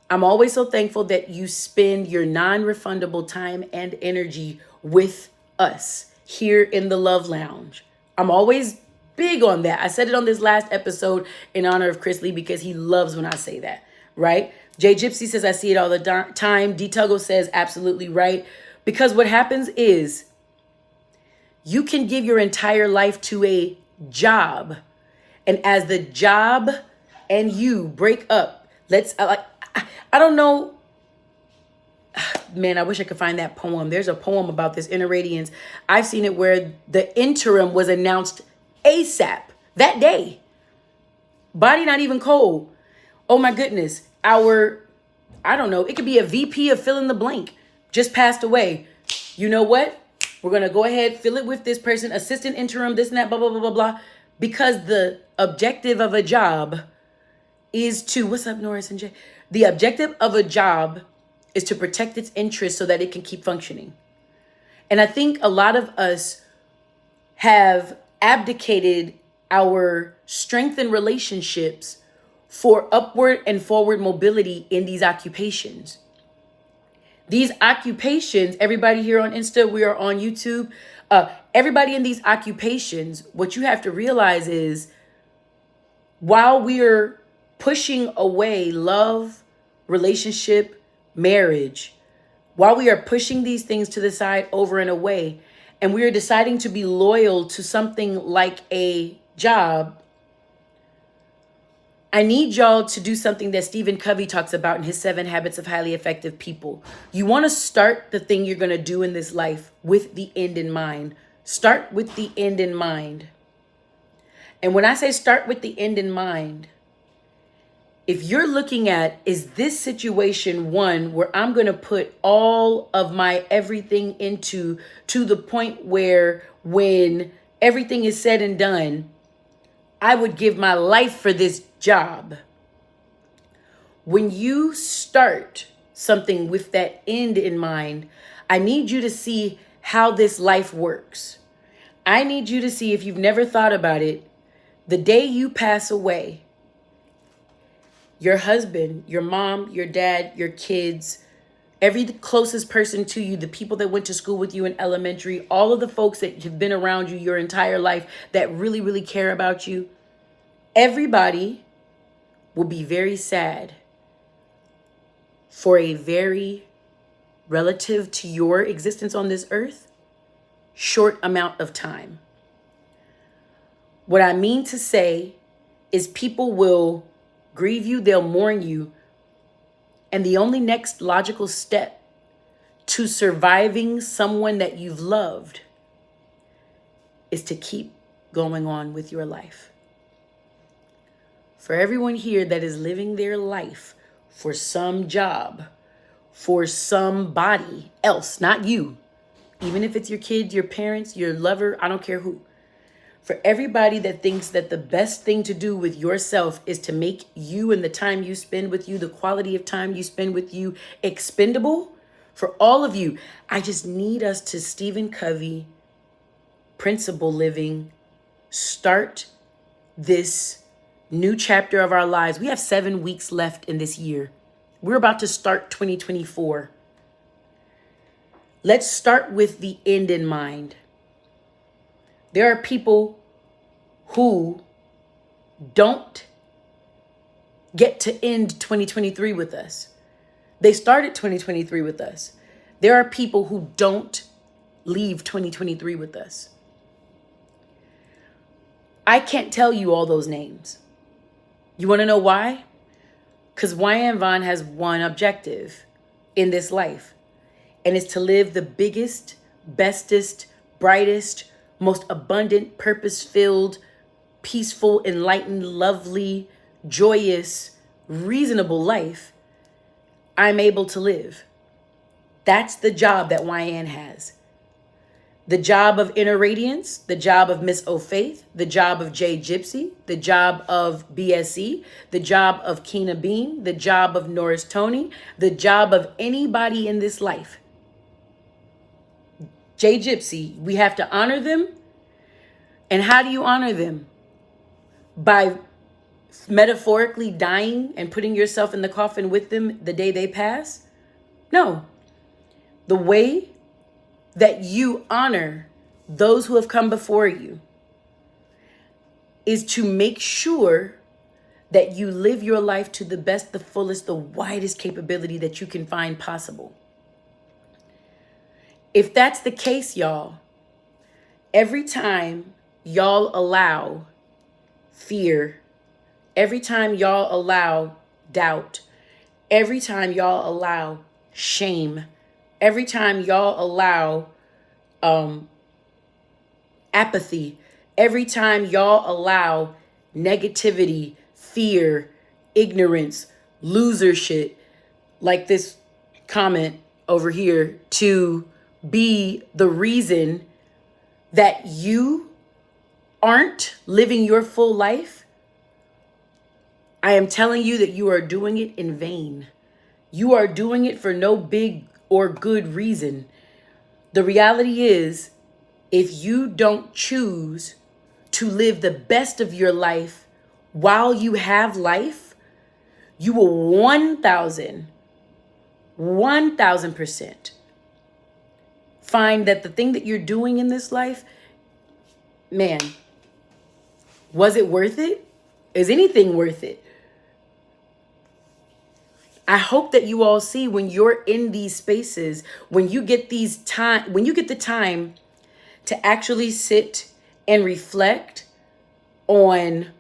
I'm always so thankful that you spend your non-refundable time and energy with us here in the Love Lounge. I'm always big on that. I said it on this last episode in honor of Chris Lee because he loves when I say that, right? Jay Gypsy says, I see it all the time. D Tuggle says, absolutely right. Because what happens is you can give your entire life to a job. And as the job and you break up, I don't know. Man, I wish I could find that poem. There's a poem about this Inner Radiance. I've seen it where the interim was announced ASAP that day. Body not even cold. Oh my goodness. I don't know. It could be a VP of fill in the blank. Just passed away. You know what? We're going to go ahead, fill it with this person, assistant interim, this and that, blah, blah, blah, blah, blah. Because the objective of a job is to, what's up, Norris and Jay? The objective of a job is to protect its interests so that it can keep functioning. And I think a lot of us have abdicated our strength in relationships for upward and forward mobility in these occupations. These occupations, everybody here on Insta, we are on YouTube. Everybody in these occupations, what you have to realize is while we're pushing away love, relationship, marriage, while we are pushing these things to the side over and away, and we are deciding to be loyal to something like a job, I need y'all to do something that Stephen Covey talks about in his 7 Habits of Highly Effective People. You want to start the thing you're going to do in this life with the end in mind. Start with the end in mind. And when I say start with the end in mind, if you're looking at, is this situation one where I'm going to put all of my everything into to the point where when everything is said and done, I would give my life for this job. When you start something with that end in mind, I need you to see how this life works. I need you to see, if you've never thought about it, the day you pass away, your husband, your mom, your dad, your kids, every closest person to you, the people that went to school with you in elementary, all of the folks that have been around you your entire life that really, really care about you, everybody will be very sad for a very, relative to your existence on this earth, short amount of time. What I mean to say is people will grieve you, they'll mourn you, and the only next logical step to surviving someone that you've loved is to keep going on with your life. For everyone here that is living their life for some job, for somebody else, not you, even if it's your kids, your parents, your lover, I don't care who. For everybody that thinks that the best thing to do with yourself is to make you and the time you spend with you, the quality of time you spend with you, expendable, for all of you, I just need us to Stephen Covey, principle living, start this new chapter of our lives. We have 7 weeks left in this year. We're about to start 2024. Let's start with the end in mind. There are people who don't get to end 2023 with us. They started 2023 with us. There are people who don't leave 2023 with us. I can't tell you all those names. You want to know why? Because Wyan Vaughn has one objective in this life, and it's to live the biggest, bestest, brightest, most abundant, purpose-filled, peaceful, enlightened, lovely, joyous, reasonable life I'm able to live. That's the job that Wyann has. The job of Inner Radiance, the job of Miss O'Faith, the job of Jay Gypsy, the job of BSE, the job of Keena Bean, the job of Norris Tony, the job of anybody in this life. Jay Gypsy, we have to honor them. And how do you honor them? By metaphorically dying and putting yourself in the coffin with them the day they pass? No. The way that you honor those who have come before you is to make sure that you live your life to the best, the fullest, the widest capability that you can find possible. If that's the case, y'all, every time y'all allow fear, every time y'all allow doubt, every time y'all allow shame, every time y'all allow apathy, every time y'all allow negativity, fear, ignorance, loser shit, like this comment over here, to be the reason that you aren't living your full life, I am telling you that you are doing it in vain. You are doing it for no big or good reason. The reality is, if you don't choose to live the best of your life while you have life, you will 1000% find that the thing that you're doing in this life, man, was it worth it? Is anything worth it? I hope that you all see, when you're in these spaces, when you get the time to actually sit and reflect on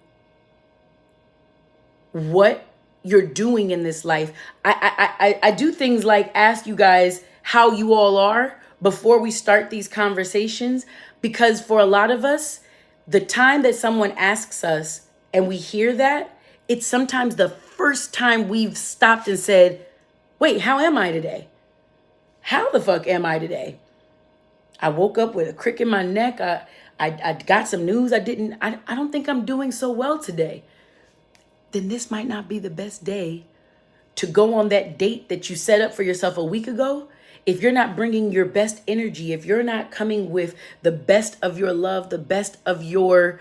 what you're doing in this life. I do things like ask you guys how you all are before we start these conversations, because for a lot of us, the time that someone asks us and we hear that, it's sometimes the first time we've stopped and said, wait, how am I today? How the fuck am I today? I woke up with a crick in my neck. I got some news. I don't think I'm doing so well today. Then this might not be the best day to go on that date that you set up for yourself a week ago. If you're not bringing your best energy, if you're not coming with the best of your love, the best of your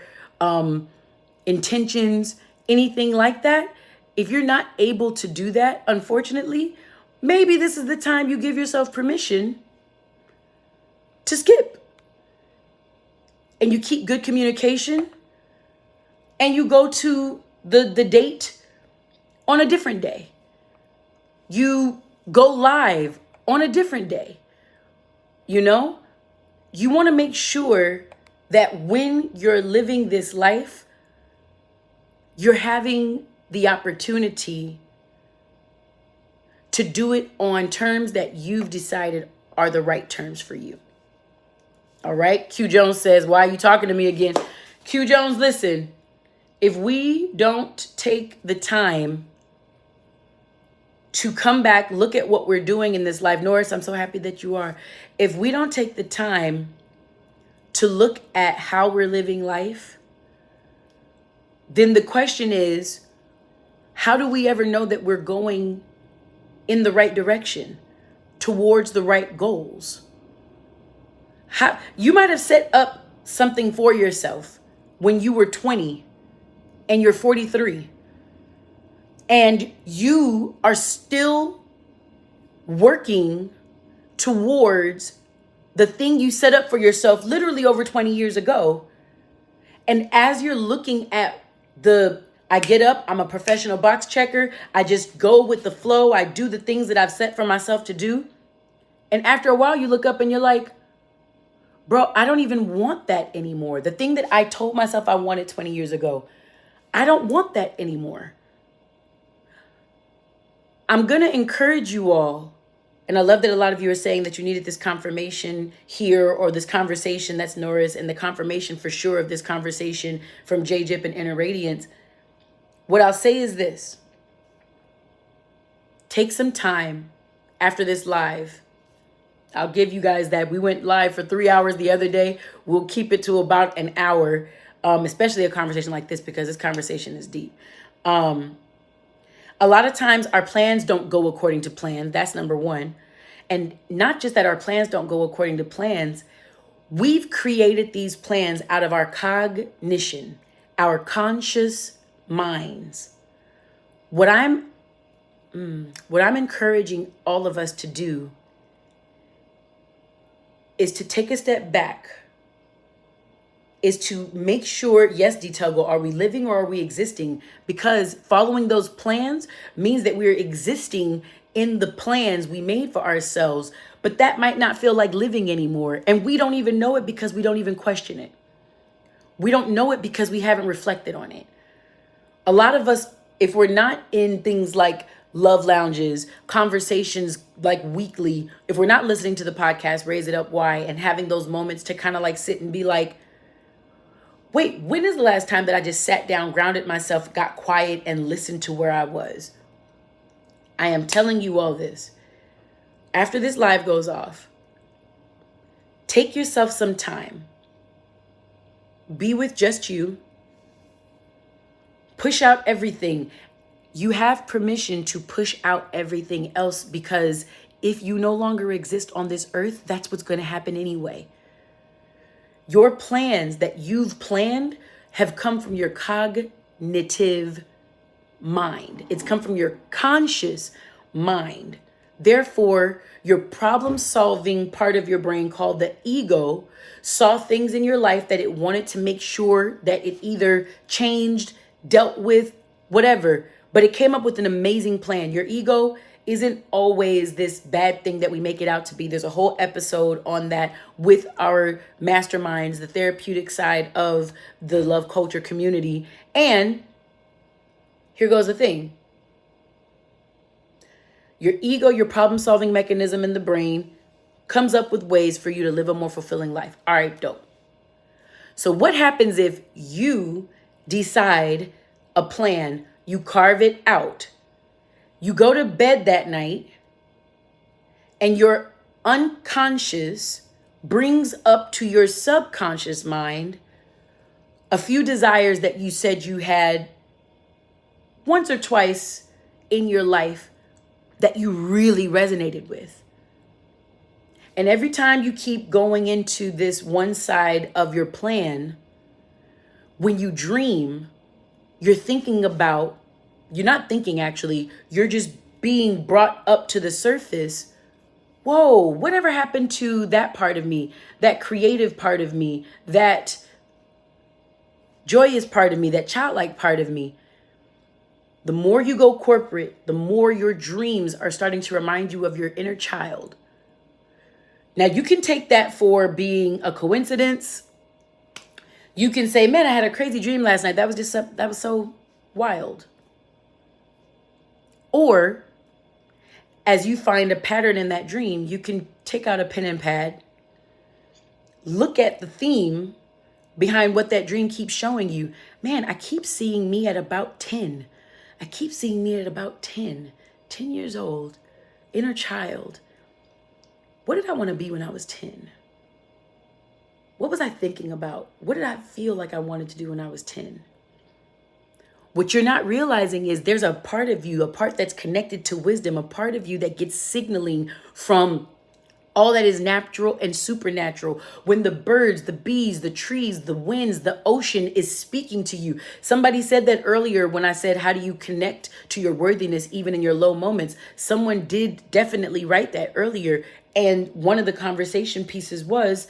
intentions, anything like that, if you're not able to do that, unfortunately, maybe this is the time you give yourself permission to skip. And you keep good communication, and you go to the date on a different day. You go live on a different day. You know, you want to make sure that when you're living this life, you're having the opportunity to do it on terms that you've decided are the right terms for you. All right. Q Jones says, why are you talking to me again? Q Jones, listen, if we don't take the time to come back, look at what we're doing in this life. Norris, I'm so happy that you are. If we don't take the time to look at how we're living life, then the question is, how do we ever know that we're going in the right direction towards the right goals? How you might have set up something for yourself when you were 20 and you're 43. And you are still working towards the thing you set up for yourself literally over 20 years ago. And as you're looking at I get up, I'm a professional box checker, I just go with the flow, I do the things that I've set for myself to do. And after a while, you look up and you're like, bro, I don't even want that anymore. The thing that I told myself I wanted 20 years ago, I don't want that anymore. I'm going to encourage you all And I love that a lot of you are saying that you needed this confirmation here, or this conversation. That's Norris, and the confirmation for sure of this conversation from J-Jip and Inner Radiance. What I'll say is this. Take some time after this live. I'll give you guys that. We went live for 3 hours the other day. We'll keep it to about an hour, especially a conversation like this, because this conversation is deep. A lot of times our plans don't go according to plan. That's number one. And not just that our plans don't go according to plans. We've created these plans out of our cognition, our conscious minds. What I'm encouraging all of us to do is to take a step back, is to make sure, yes, Detuggle, are we living or are we existing? Because following those plans means that we're existing in the plans we made for ourselves, but that might not feel like living anymore. And we don't even know it because we don't even question it. We don't know it because we haven't reflected on it. A lot of us, if we're not in things like love lounges, conversations like weekly, if we're not listening to the podcast, Raise It Up Why, and having those moments to kind of like sit and be like, wait, when is the last time that I just sat down, grounded myself, got quiet, and listened to where I was? I am telling you all this. After this live goes off, take yourself some time. Be with just you. Push out everything. You have permission to push out everything else, because if you no longer exist on this earth, that's what's going to happen anyway. Your plans that you've planned have come from your cognitive mind. It's come from your conscious mind. Therefore, your problem-solving part of your brain, called the ego, saw things in your life that it wanted to make sure that it either changed, dealt with, whatever. But it came up with an amazing plan. Your ego isn't always this bad thing that we make it out to be. There's a whole episode on that with our masterminds, the therapeutic side of the love culture community. And here goes the thing. Your ego, your problem-solving mechanism in the brain, comes up with ways for you to live a more fulfilling life. All right, dope. So what happens if you decide a plan, you carve it out, you go to bed that night, and your unconscious brings up to your subconscious mind a few desires that you said you had once or twice in your life that you really resonated with. And every time you keep going into this one side of your plan, when you dream, you're not thinking actually, you're just being brought up to the surface. Whoa, whatever happened to that part of me, that creative part of me, that joyous part of me, that childlike part of me? The more you go corporate, the more your dreams are starting to remind you of your inner child. Now, you can take that for being a coincidence. You can say, man, I had a crazy dream last night. That was so wild. Or as you find a pattern in that dream, you can take out a pen and pad, look at the theme behind what that dream keeps showing you. Man, I keep seeing me at about 10. I keep seeing me at about 10 years old, inner child. What did I want to be when I was 10? What was I thinking about? What did I feel like I wanted to do when I was 10? What you're not realizing is there's a part of you, a part that's connected to wisdom, a part of you that gets signaling from all that is natural and supernatural. When the birds, the bees, the trees, the winds, the ocean is speaking to you. Somebody said that earlier when I said, how do you connect to your worthiness even in your low moments? Someone did definitely write that earlier. And one of the conversation pieces was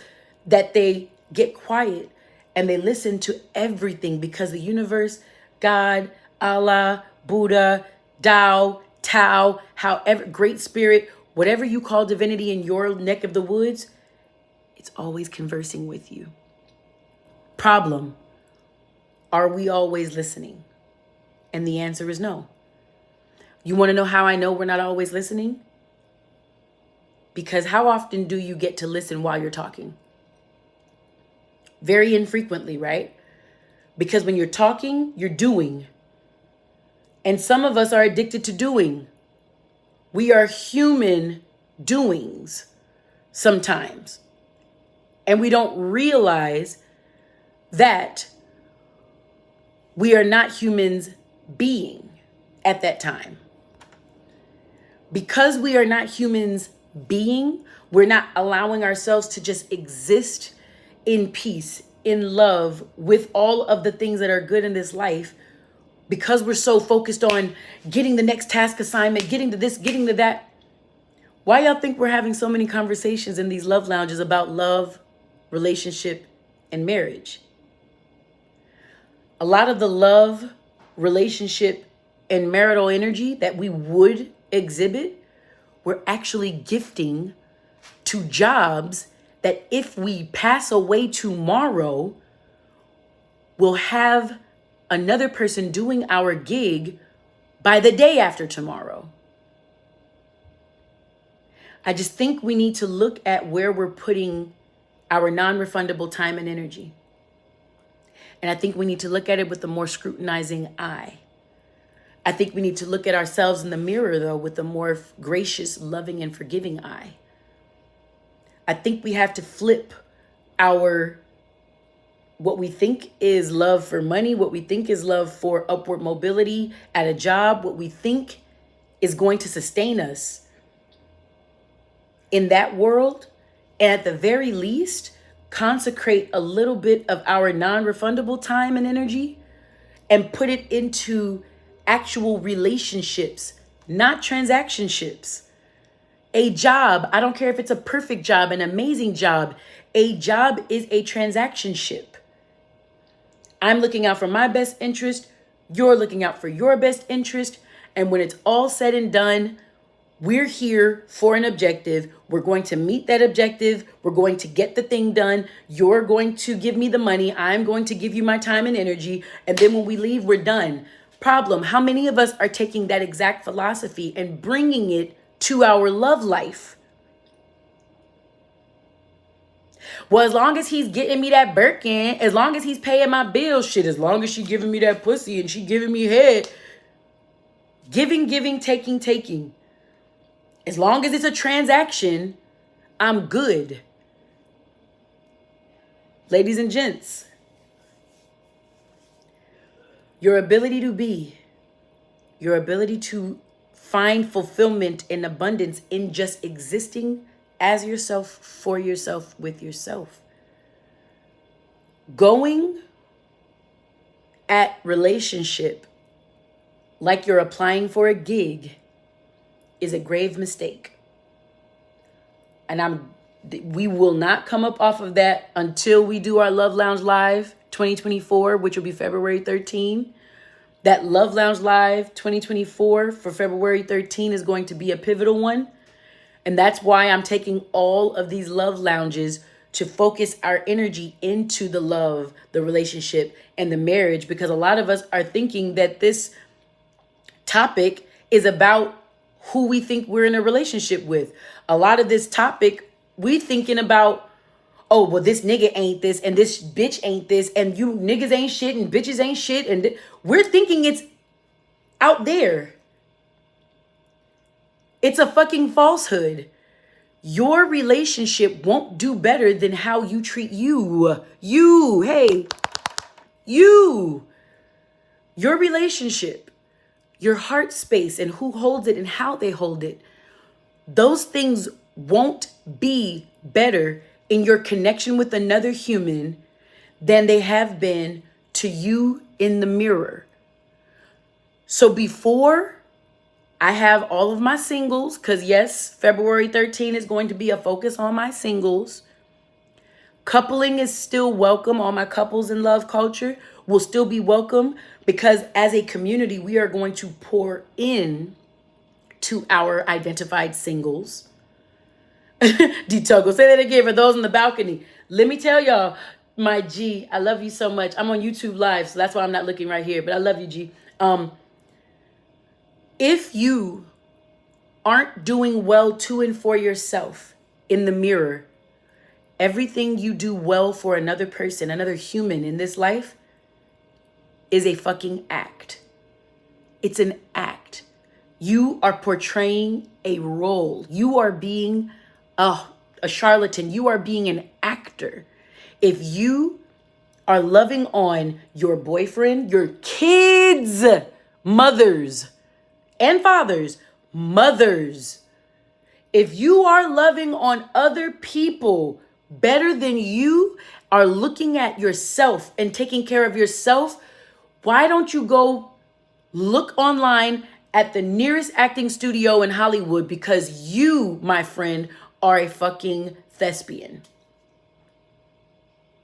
that they get quiet and they listen to everything, because the universe, God, Allah, Buddha, Tao, however, Great Spirit, whatever you call divinity in your neck of the woods, it's always conversing with you. Problem, are we always listening? And the answer is no. You want to know how I know we're not always listening? Because how often do you get to listen while you're talking? Very infrequently, right? Because when you're talking, you're doing. And some of us are addicted to doing. We are human doings sometimes. And we don't realize that we are not humans being at that time. Because we are not humans being, we're not allowing ourselves to just exist in peace, in love, with all of the things that are good in this life. Because we're so focused on getting the next task assignment, getting to this, getting to that. Why y'all think we're having so many conversations in these love lounges about love, relationship, and marriage? A lot of the love, relationship, and marital energy that we would exhibit, we're actually gifting to jobs that if we pass away tomorrow, we'll have another person doing our gig by the day after tomorrow. I just think we need to look at where we're putting our non-refundable time and energy. And I think we need to look at it with a more scrutinizing eye. I think we need to look at ourselves in the mirror, though, with a more gracious, loving, and forgiving eye. I think we have to flip what we think is love for money, what we think is love for upward mobility at a job, what we think is going to sustain us in that world, and at the very least, consecrate a little bit of our non-refundable time and energy and put it into actual relationships, not transactionships. A job, I don't care if it's a perfect job, an amazing job, a job is a transactionship. I'm looking out for my best interest, you're looking out for your best interest, and when it's all said and done, we're here for an objective. We're going to meet that objective. We're going to get the thing done. You're going to give me the money. I'm going to give you my time and energy. And then when we leave, we're done. Problem, how many of us are taking that exact philosophy and bringing it to our love life? Well, as long as he's getting me that Birkin, as long as he's paying my bills, shit, as long as she giving me that pussy and she giving me head. Giving, taking. As long as it's a transaction, I'm good. Ladies and gents, your ability to be, your ability to find fulfillment and abundance in just existing as yourself, for yourself, with yourself. Going at relationship like you're applying for a gig is a grave mistake. And we will not come up off of that until we do our Love Lounge Live 2024, which will be February 13. That Love Lounge Live 2024 for February 13 is going to be a pivotal one. And that's why I'm taking all of these love lounges to focus our energy into the love, the relationship, and the marriage, because a lot of us are thinking that this topic is about who we think we're in a relationship with. A lot of this topic, we thinking about, oh, well, this nigga ain't this, and this bitch ain't this, and you niggas ain't shit, and bitches ain't shit, and we're thinking it's out there. It's a fucking falsehood. Your relationship won't do better than how you treat you. Your relationship, your heart space, and who holds it and how they hold it, those things won't be better in your connection with another human than they have been to you in the mirror. So before I have all of my singles, because yes, February 13 is going to be a focus on my singles. Coupling is still welcome. All my couples in love culture will still be welcome, because as a community, we are going to pour in to our identified singles. D-Tuggle, say that again for those on the balcony. Let me tell y'all, my G, I love you so much. I'm on YouTube Live, so that's why I'm not looking right here, but I love you, G. If you aren't doing well to and for yourself, in the mirror, everything you do well for another person, another human in this life, is a fucking act. It's an act. You are portraying a role. You are being a charlatan. You are being an actor. If you are loving on your boyfriend, your kids, mothers and fathers, mothers, if you are loving on other people better than you are looking at yourself and taking care of yourself, why don't you go look online at the nearest acting studio in Hollywood? Because you, my friend, are a fucking thespian.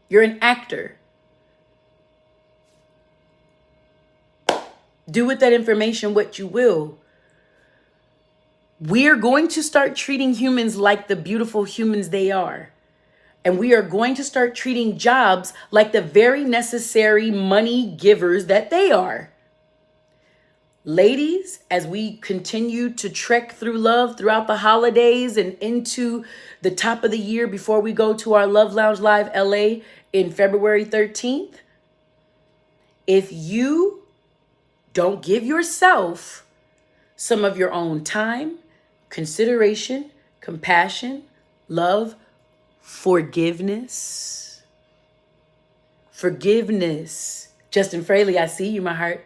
You're an actor. Do with that information what you will. We are going to start treating humans like the beautiful humans they are. And we are going to start treating jobs like the very necessary money givers that they are. Ladies, as we continue to trek through love throughout the holidays and into the top of the year before we go to our Love Lounge Live LA in February 13th, if you don't give yourself some of your own time, consideration, compassion, love, forgiveness. Justin Fraley, I see you, my heart.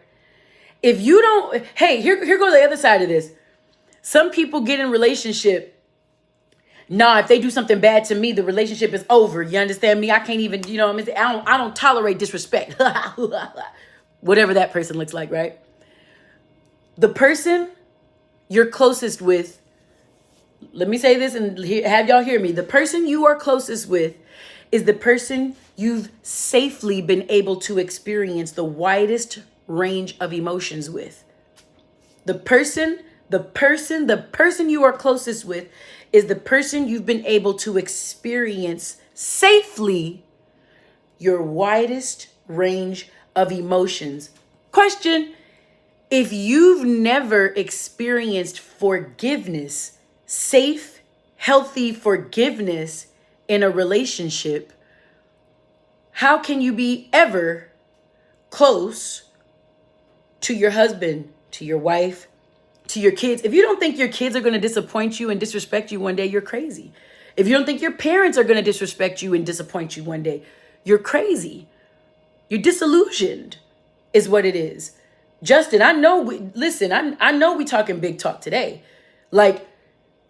If you don't, hey, here goes the other side of this. Some people get in relationship. Nah, if they do something bad to me, the relationship is over. You understand me? I can't even, I don't tolerate disrespect. Whatever that person looks like, right? The person you're closest with, let me say this and have y'all hear me. The person you are closest with is the person you've safely been able to experience the widest range of emotions with. The person you are closest with is the person you've been able to experience safely your widest range of emotions. Question: if you've never experienced forgiveness, safe, healthy forgiveness in a relationship, how can you be ever close to your husband, to your wife, to your kids? If you don't think your kids are going to disappoint you and disrespect you one day, you're crazy. If you don't think your parents are going to disrespect you and disappoint you one day, you're crazy. You're disillusioned is what it is. Justin, I know I know we talking big talk today. Like,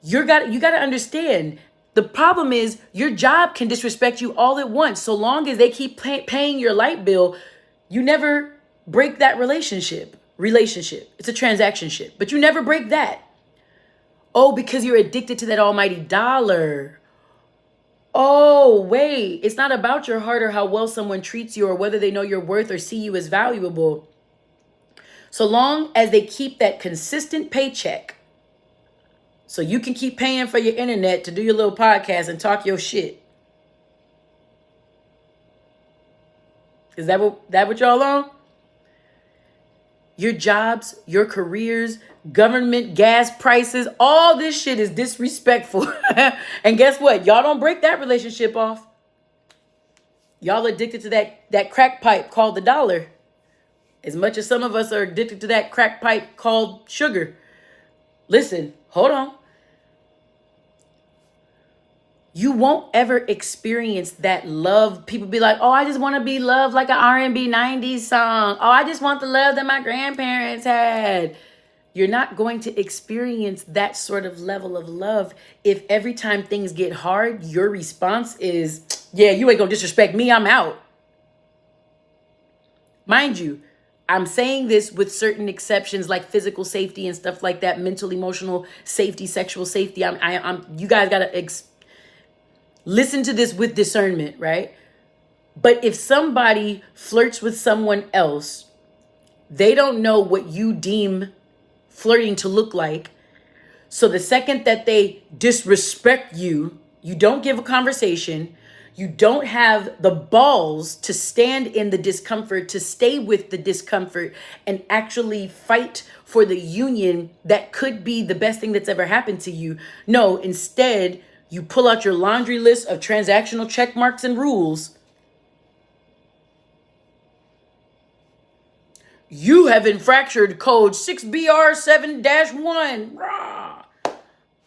you got to understand, the problem is your job can disrespect you all at once. So long as they keep paying your light bill, you never break that relationship. It's a transactionship, but you never break that. Oh, because you're addicted to that almighty dollar. Oh, wait, it's not about your heart or how well someone treats you or whether they know your worth or see you as valuable. So long as they keep that consistent paycheck, so you can keep paying for your internet to do your little podcast and talk your shit. Is that what y'all on? Your jobs, your careers, government, gas prices, all this shit is disrespectful. And guess what? Y'all don't break that relationship off. Y'all addicted to that crack pipe called the dollar. As much as some of us are addicted to that crack pipe called sugar. Listen, hold on. You won't ever experience that love. People be like, oh, I just want to be loved like an R&B 90s song. Oh, I just want the love that my grandparents had. You're not going to experience that sort of level of love if every time things get hard, your response is, yeah, you ain't going to disrespect me, I'm out. Mind you, I'm saying this with certain exceptions like physical safety and stuff like that, mental, emotional safety, sexual safety. You guys got to listen to this with discernment, right? But if somebody flirts with someone else, they don't know what you deem flirting to look like. So the second that they disrespect you, you don't give a conversation, you don't have the balls to stand in the discomfort, to stay with the discomfort and actually fight for the union that could be the best thing that's ever happened to you. No, instead, You pull out your laundry list of transactional check marks and rules. You have infracted code 6BR7-1.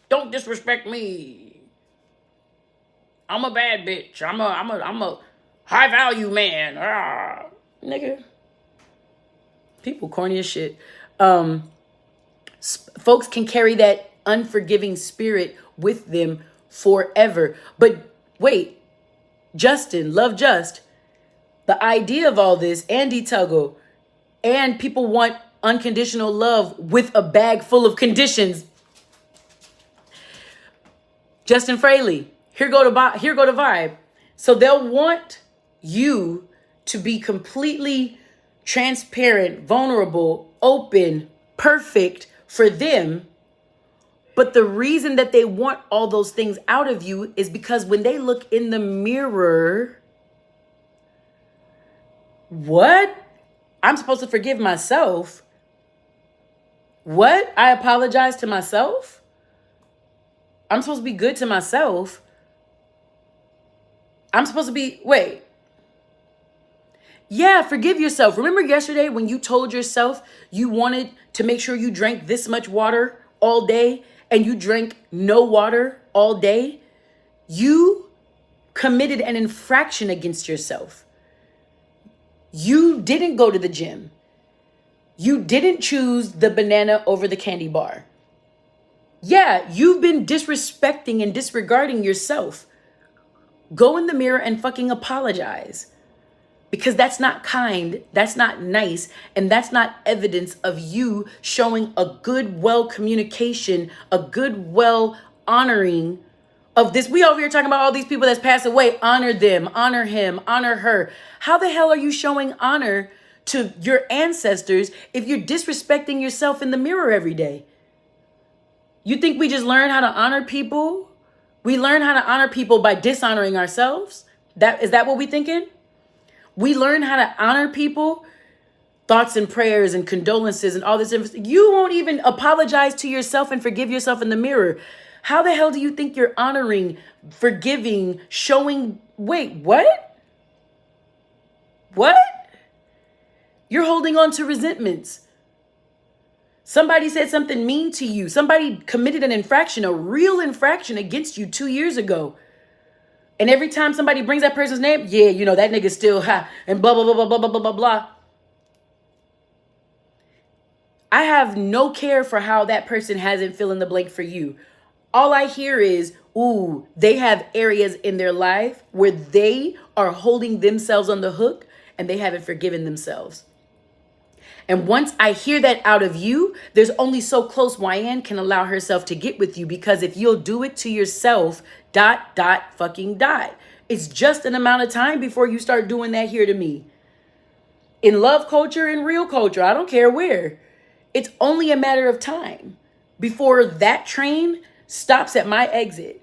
Don't disrespect me. I'm a bad bitch. I'm a high value man. Nigga. People corny as shit. Folks can carry that unforgiving spirit with them forever. But wait, Justin, Love Just, the idea of all this, Andy Tuggle, and people want unconditional love with a bag full of conditions. Justin Fraley, here go to vibe. So they'll want you to be completely transparent, vulnerable, open, perfect for them. But the reason that they want all those things out of you is because when they look in the mirror, what? I'm supposed to forgive myself? What? I apologize to myself? I'm supposed to be good to myself? I'm supposed to be, wait. Yeah, forgive yourself. Remember yesterday when you told yourself you wanted to make sure you drank this much water all day and you drank no water all day? You committed an infraction against yourself. You didn't go to the gym. You didn't choose the banana over the candy bar. Yeah, you've been disrespecting and disregarding yourself. Go in the mirror and fucking apologize. Because that's not kind, that's not nice, and that's not evidence of you showing a good, well communication, a good, well honoring of this. We over here talking about all these people that's passed away. Honor them, honor him, honor her. How the hell are you showing honor to your ancestors if you're disrespecting yourself in the mirror every day? You think we just learn how to honor people? We learn how to honor people by dishonoring ourselves? Is that what we thinking? We learn how to honor people, thoughts and prayers and condolences and all this. You won't even apologize to yourself and forgive yourself in the mirror. How the hell do you think you're honoring, forgiving, showing? Wait, what? What? You're holding on to resentments. Somebody said something mean to you. Somebody committed an infraction, a real infraction against you 2 years ago. And every time somebody brings that person's name, yeah, you know, that nigga's still high and blah, blah, blah, blah, blah, blah, blah, blah, blah. I have no care for how that person hasn't fill in the blank for you. All I hear is, ooh, they have areas in their life where they are holding themselves on the hook and they haven't forgiven themselves. And once I hear that out of you, there's only so close Wyann can allow herself to get with you, because if you'll do it to yourself, ... fucking die. It's just an amount of time before you start doing that here to me. In love culture, in real culture, I don't care where. It's only a matter of time before that train stops at my exit.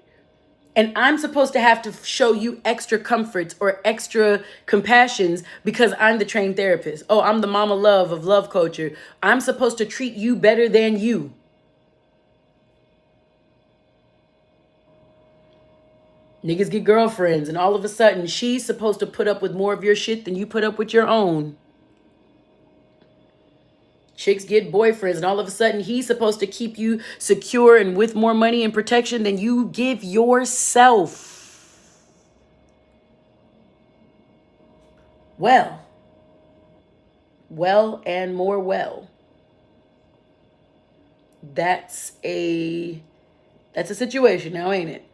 And I'm supposed to have to show you extra comforts or extra compassions because I'm the trained therapist. Oh, I'm the mama love of love culture. I'm supposed to treat you better than you. Niggas get girlfriends and all of a sudden she's supposed to put up with more of your shit than you put up with your own. Chicks get boyfriends and all of a sudden he's supposed to keep you secure and with more money and protection than you give yourself. Well and more well. That's a situation now, ain't it?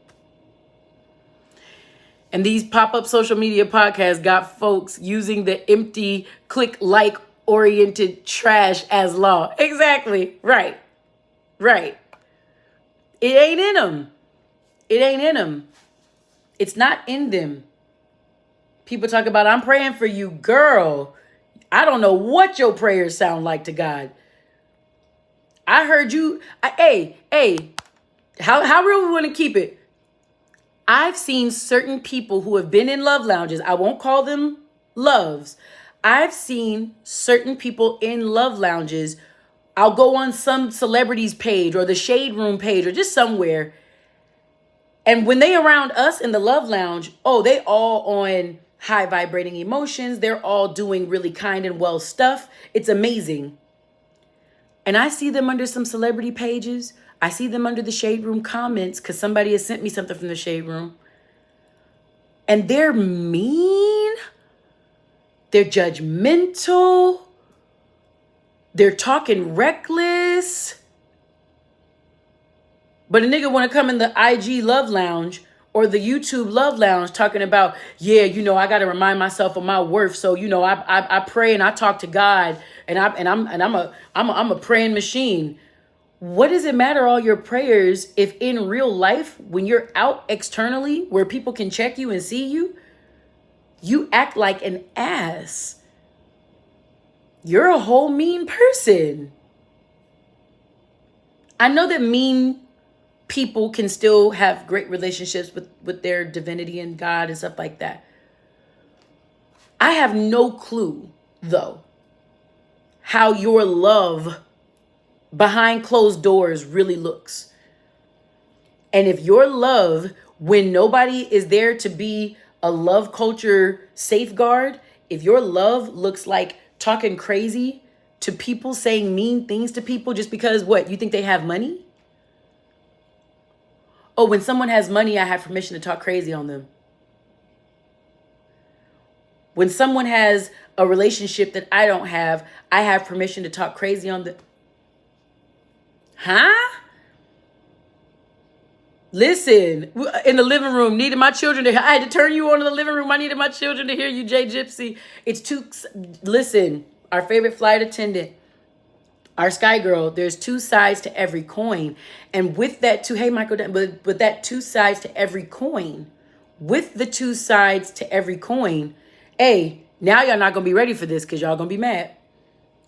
And these pop-up social media podcasts got folks using the empty click-like oriented trash as law. Exactly. Right. It ain't in them. It's not in them. People talk about, I'm praying for you. Girl, I don't know what your prayers sound like to God. I heard you. Hey, how real we want to keep it? I've seen certain people who have been in love lounges. I won't call them loves. I've seen certain people in love lounges. I'll go on some celebrity's page or the Shade Room page or just somewhere. And when they around us in the love lounge, oh, they all on high vibrating emotions. They're all doing really kind and well stuff. It's amazing. And I see them under some celebrity pages. I see them under the Shade Room comments because somebody has sent me something from the Shade Room. And they're mean. They're judgmental. They're talking reckless. But a nigga want to come in the IG love lounge or the YouTube love lounge talking about, yeah, you know, I got to remind myself of my worth. So, you know, I pray and I talk to God and I'm a praying machine. What does it matter all your prayers if in real life, when you're out externally where people can check you and see you, you act like an ass? You're a whole mean person. I know that mean people can still have great relationships with their divinity and God and stuff like that. I have no clue, though, how your love behind closed doors really looks. And if your love, when nobody is there to be a love culture safeguard, if your love looks like talking crazy to people, saying mean things to people just because what, you think they have money? Oh, when someone has money, I have permission to talk crazy on them. When someone has a relationship that I don't have, I have permission to talk crazy on them. Huh? Listen, in the living room, needed my children to, I had to turn you on in the living room. I needed my children to hear you, Jay Gypsy. It's too, listen, our favorite flight attendant, our Sky Girl, there's two sides to every coin. And with that two, hey, Michael, with that two sides to every coin, with the two sides to every coin, hey, now y'all not going to be ready for this because y'all going to be mad.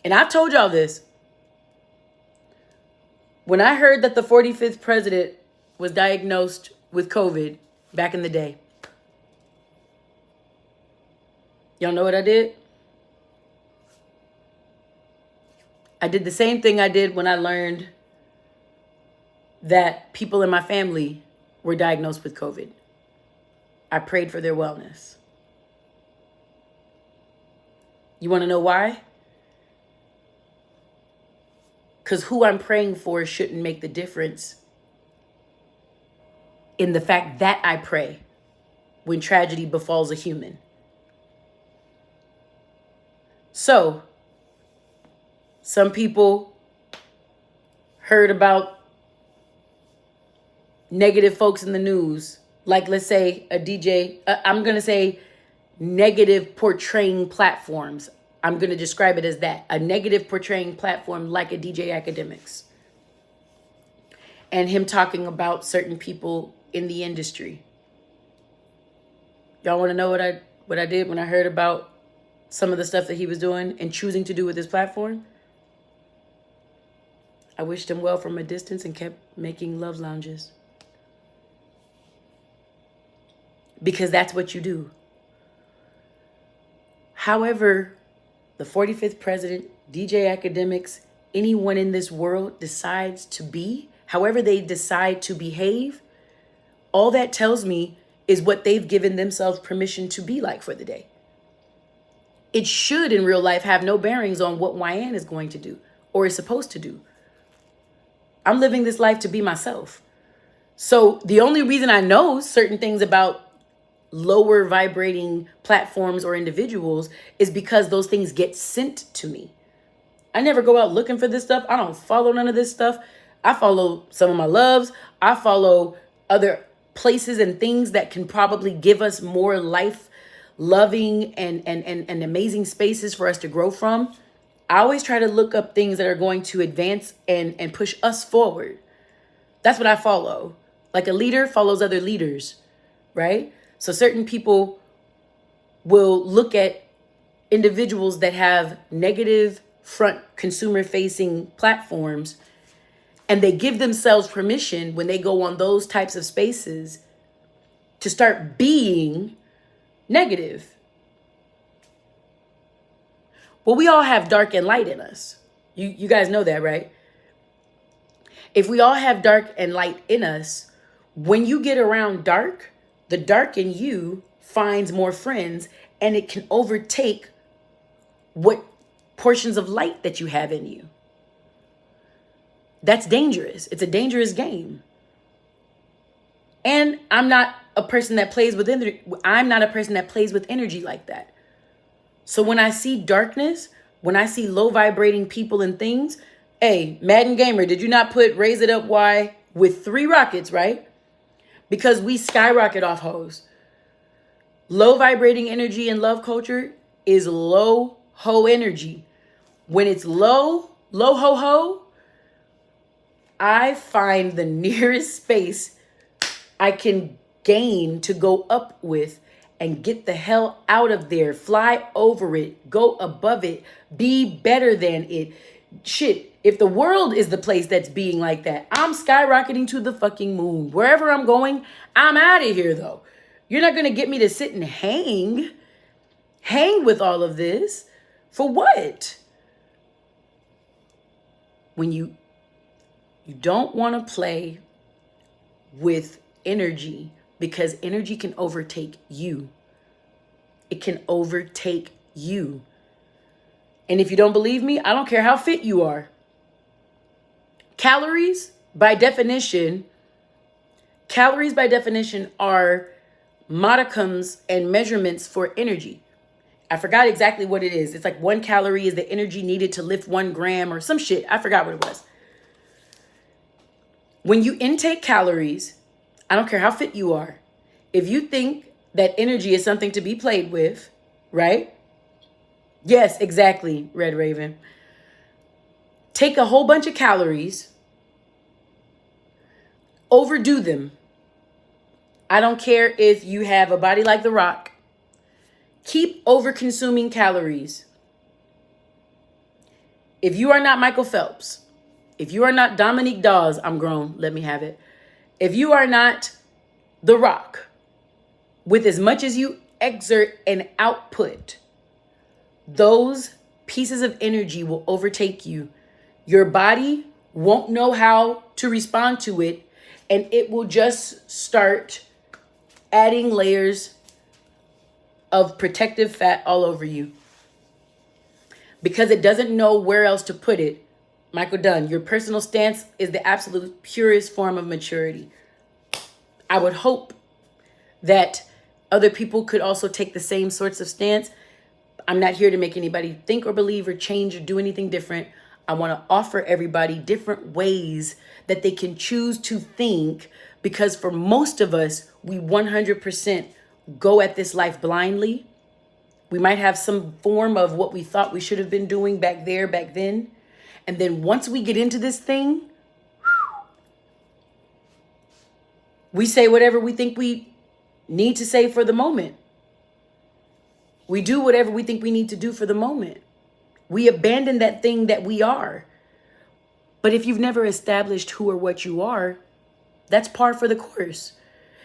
And I've told y'all this. When I heard that the 45th president was diagnosed with COVID back in the day, y'all know what I did? I did the same thing I did when I learned that people in my family were diagnosed with COVID. I prayed for their wellness. You want to know why? Because who I'm praying for shouldn't make the difference in the fact that I pray when tragedy befalls a human. So, some people heard about negative folks in the news, like let's say a DJ, I'm going to say negative portraying platforms. I'm going to describe it as that, a negative portraying platform like a DJ Academics. And him talking about certain people in the industry. Y'all want to know what I did when I heard about some of the stuff that he was doing and choosing to do with his platform? I wished him well from a distance and kept making love lounges. Because that's what you do. However, the 45th president, DJ Academics, anyone in this world decides to be, however they decide to behave, all that tells me is what they've given themselves permission to be like for the day. It should, in real life, have no bearings on what Wyann is going to do or is supposed to do. I'm living this life to be myself. So the only reason I know certain things about lower vibrating platforms or individuals is because those things get sent to me. I never go out looking for this stuff. I don't follow none of this stuff. I follow some of my loves. I follow other places and things that can probably give us more life loving and amazing spaces for us to grow from. I always try to look up things that are going to advance and push us forward. That's what I follow. Like a leader follows other leaders, right? So certain people will look at individuals that have negative front consumer facing platforms and they give themselves permission when they go on those types of spaces to start being negative. Well, we all have dark and light in us. You guys know that, right? If we all have dark and light in us, When you get around dark, the dark in you finds more friends, and it can overtake what portions of light that you have in you. That's dangerous. It's a dangerous game. And I'm not a person that plays with energy. I'm not a person that plays with energy like that. So when I see darkness, when I see low vibrating people and things, hey, Madden Gamer, did you not put Raise It Up Y with 3 rockets, right? Because we skyrocket off hoes. Low vibrating energy in love culture is low ho energy. When it's low ho ho, I find the nearest space I can gain to go up with and get the hell out of there. Fly over it. Go above it. Be better than it. Shit, if the world is the place that's being like that, I'm skyrocketing to the fucking moon. Wherever I'm going, I'm out of here though. You're not going to get me to sit and hang with all of this. For what? When you don't want to play with energy, because energy can overtake you. It can overtake you. And if you don't believe me, I don't care how fit you are. Calories, by definition, are modicums and measurements for energy. I forgot exactly what it is. It's like 1 calorie is the energy needed to lift 1 gram or some shit. I forgot what it was. When you intake calories, I don't care how fit you are. If you think that energy is something to be played with, right? Yes, exactly, Red Raven. Take a whole bunch of calories, overdo them. I don't care if you have a body like The Rock. Keep over-consuming calories. If you are not Michael Phelps, if you are not Dominique Dawes, I'm grown, let me have it. If you are not The Rock, with as much as you exert and output, those pieces of energy will overtake you. Your body won't know how to respond to it, and it will just start adding layers of protective fat all over you. Because it doesn't know where else to put it. Michael Dunn, your personal stance is the absolute purest form of maturity. I would hope that other people could also take the same sorts of stance. I'm not here to make anybody think or believe or change or do anything different. I want to offer everybody different ways that they can choose to think, because for most of us, we 100% go at this life blindly. We might have some form of what we thought we should have been doing back then. And then once we get into this thing, we say whatever we think we need to say for the moment. We do whatever we think we need to do for the moment. We abandon that thing that we are. But if you've never established who or what you are, that's par for the course.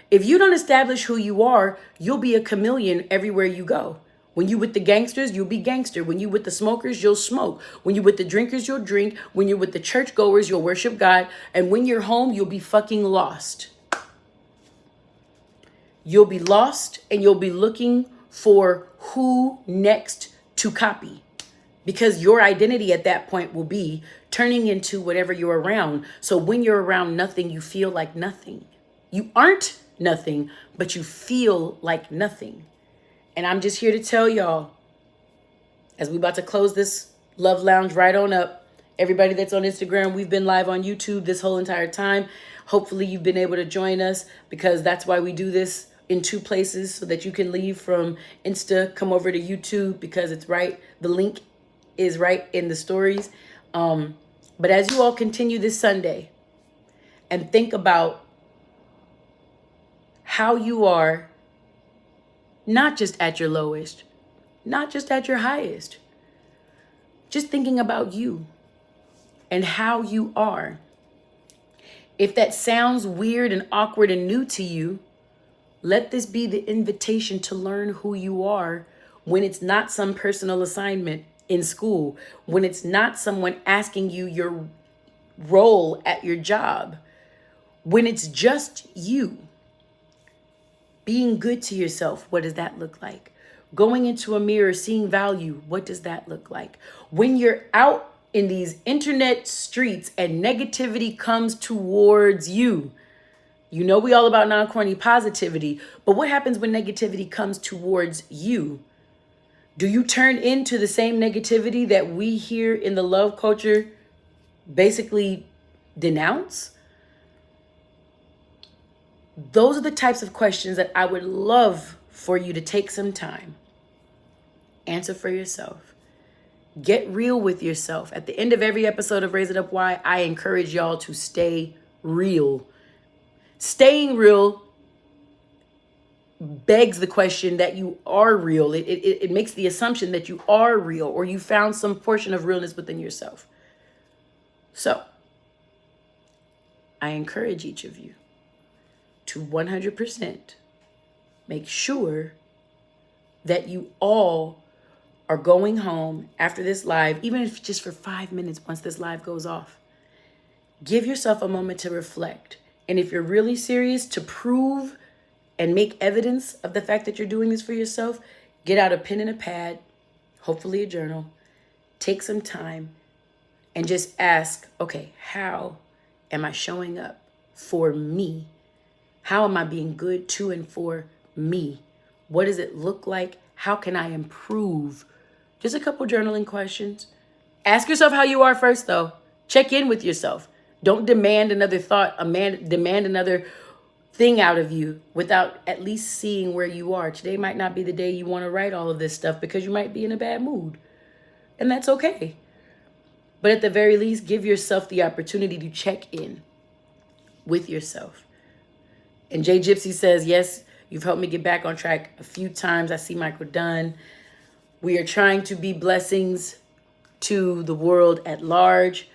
If you don't establish who you are, you'll be a chameleon everywhere you go. When you with the gangsters, you'll be gangster. When you with the smokers, you'll smoke. When you with the drinkers, you'll drink. When you're with the churchgoers, you'll worship God. And when you're home, you'll be fucking lost. You'll be lost, and you'll be looking for who next to copy. Because your identity at that point will be turning into whatever you're around. So when you're around nothing, you feel like nothing. You aren't nothing, but you feel like nothing. And I'm just here to tell y'all, as we about to close this Love Lounge right on up, everybody that's on Instagram, we've been live on YouTube this whole entire time. Hopefully you've been able to join us, because that's why we do this in 2 places, so that you can leave from Insta, come over to YouTube, because it's right. The link is right in the stories. But as you all continue this Sunday and think about how you are, not just at your lowest, not just at your highest, just thinking about you and how you are. If that sounds weird and awkward and new to you, let this be the invitation to learn who you are, when it's not some personal assignment in school, when it's not someone asking you your role at your job, When it's just you, being good to yourself, what does that look like? Going into a mirror, seeing value, what does that look like? When you're out in these internet streets and negativity comes towards you, you know we all about non-corny positivity, but what happens when negativity comes towards you? Do you turn into the same negativity that we here in the love culture basically denounce? Those are the types of questions that I would love for you to take some time. Answer for yourself. Get real with yourself. At the end of every episode of Raise It Up Why, I encourage y'all to stay real. Staying real begs the question that you are real. It makes the assumption that you are real, or you found some portion of realness within yourself. So, I encourage each of you to 100% make sure that you all are going home after this live, even if just for 5 minutes once this live goes off. Give yourself a moment to reflect. And if you're really serious to prove and make evidence of the fact that you're doing this for yourself, get out a pen and a pad, hopefully a journal, take some time and just ask, okay, how am I showing up for me? How am I being good to and for me? What does it look like? How can I improve? Just a couple journaling questions. Ask yourself how you are first, though. Check in with yourself. Don't demand another thought, demand another thing out of you without at least seeing where you are. Today might not be the day you want to write all of this stuff because you might be in a bad mood. And that's okay. But at the very least, give yourself the opportunity to check in with yourself. And Jay Gypsy says, yes, you've helped me get back on track a few times. I see Michael Dunn. We are trying to be blessings to the world at large.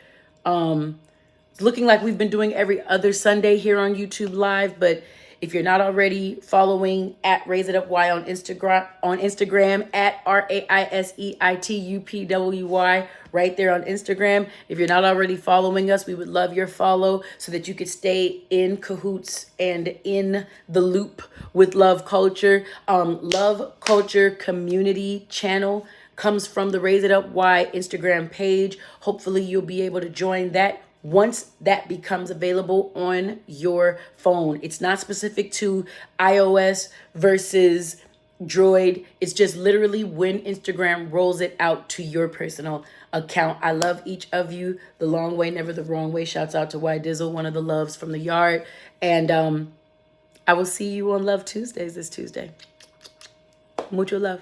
It's looking like we've been doing every other Sunday here on YouTube Live, but if you're not already following at Raise It Up Y on Instagram at RAISEITUPWY, right there on Instagram. If you're not already following us, we would love your follow so that you could stay in cahoots and in the loop with Love Culture. Love Culture Community Channel comes from the Raise It Up Y Instagram page. Hopefully you'll be able to join that once that becomes available on your phone. It's not specific to iOS versus Droid. It's just literally when Instagram rolls it out to your personal account. I love each of you. The long way, never the wrong way. Shouts out to Y Dizzle, one of the loves from the yard. And I will see you on Love Tuesdays this Tuesday. Mucho love.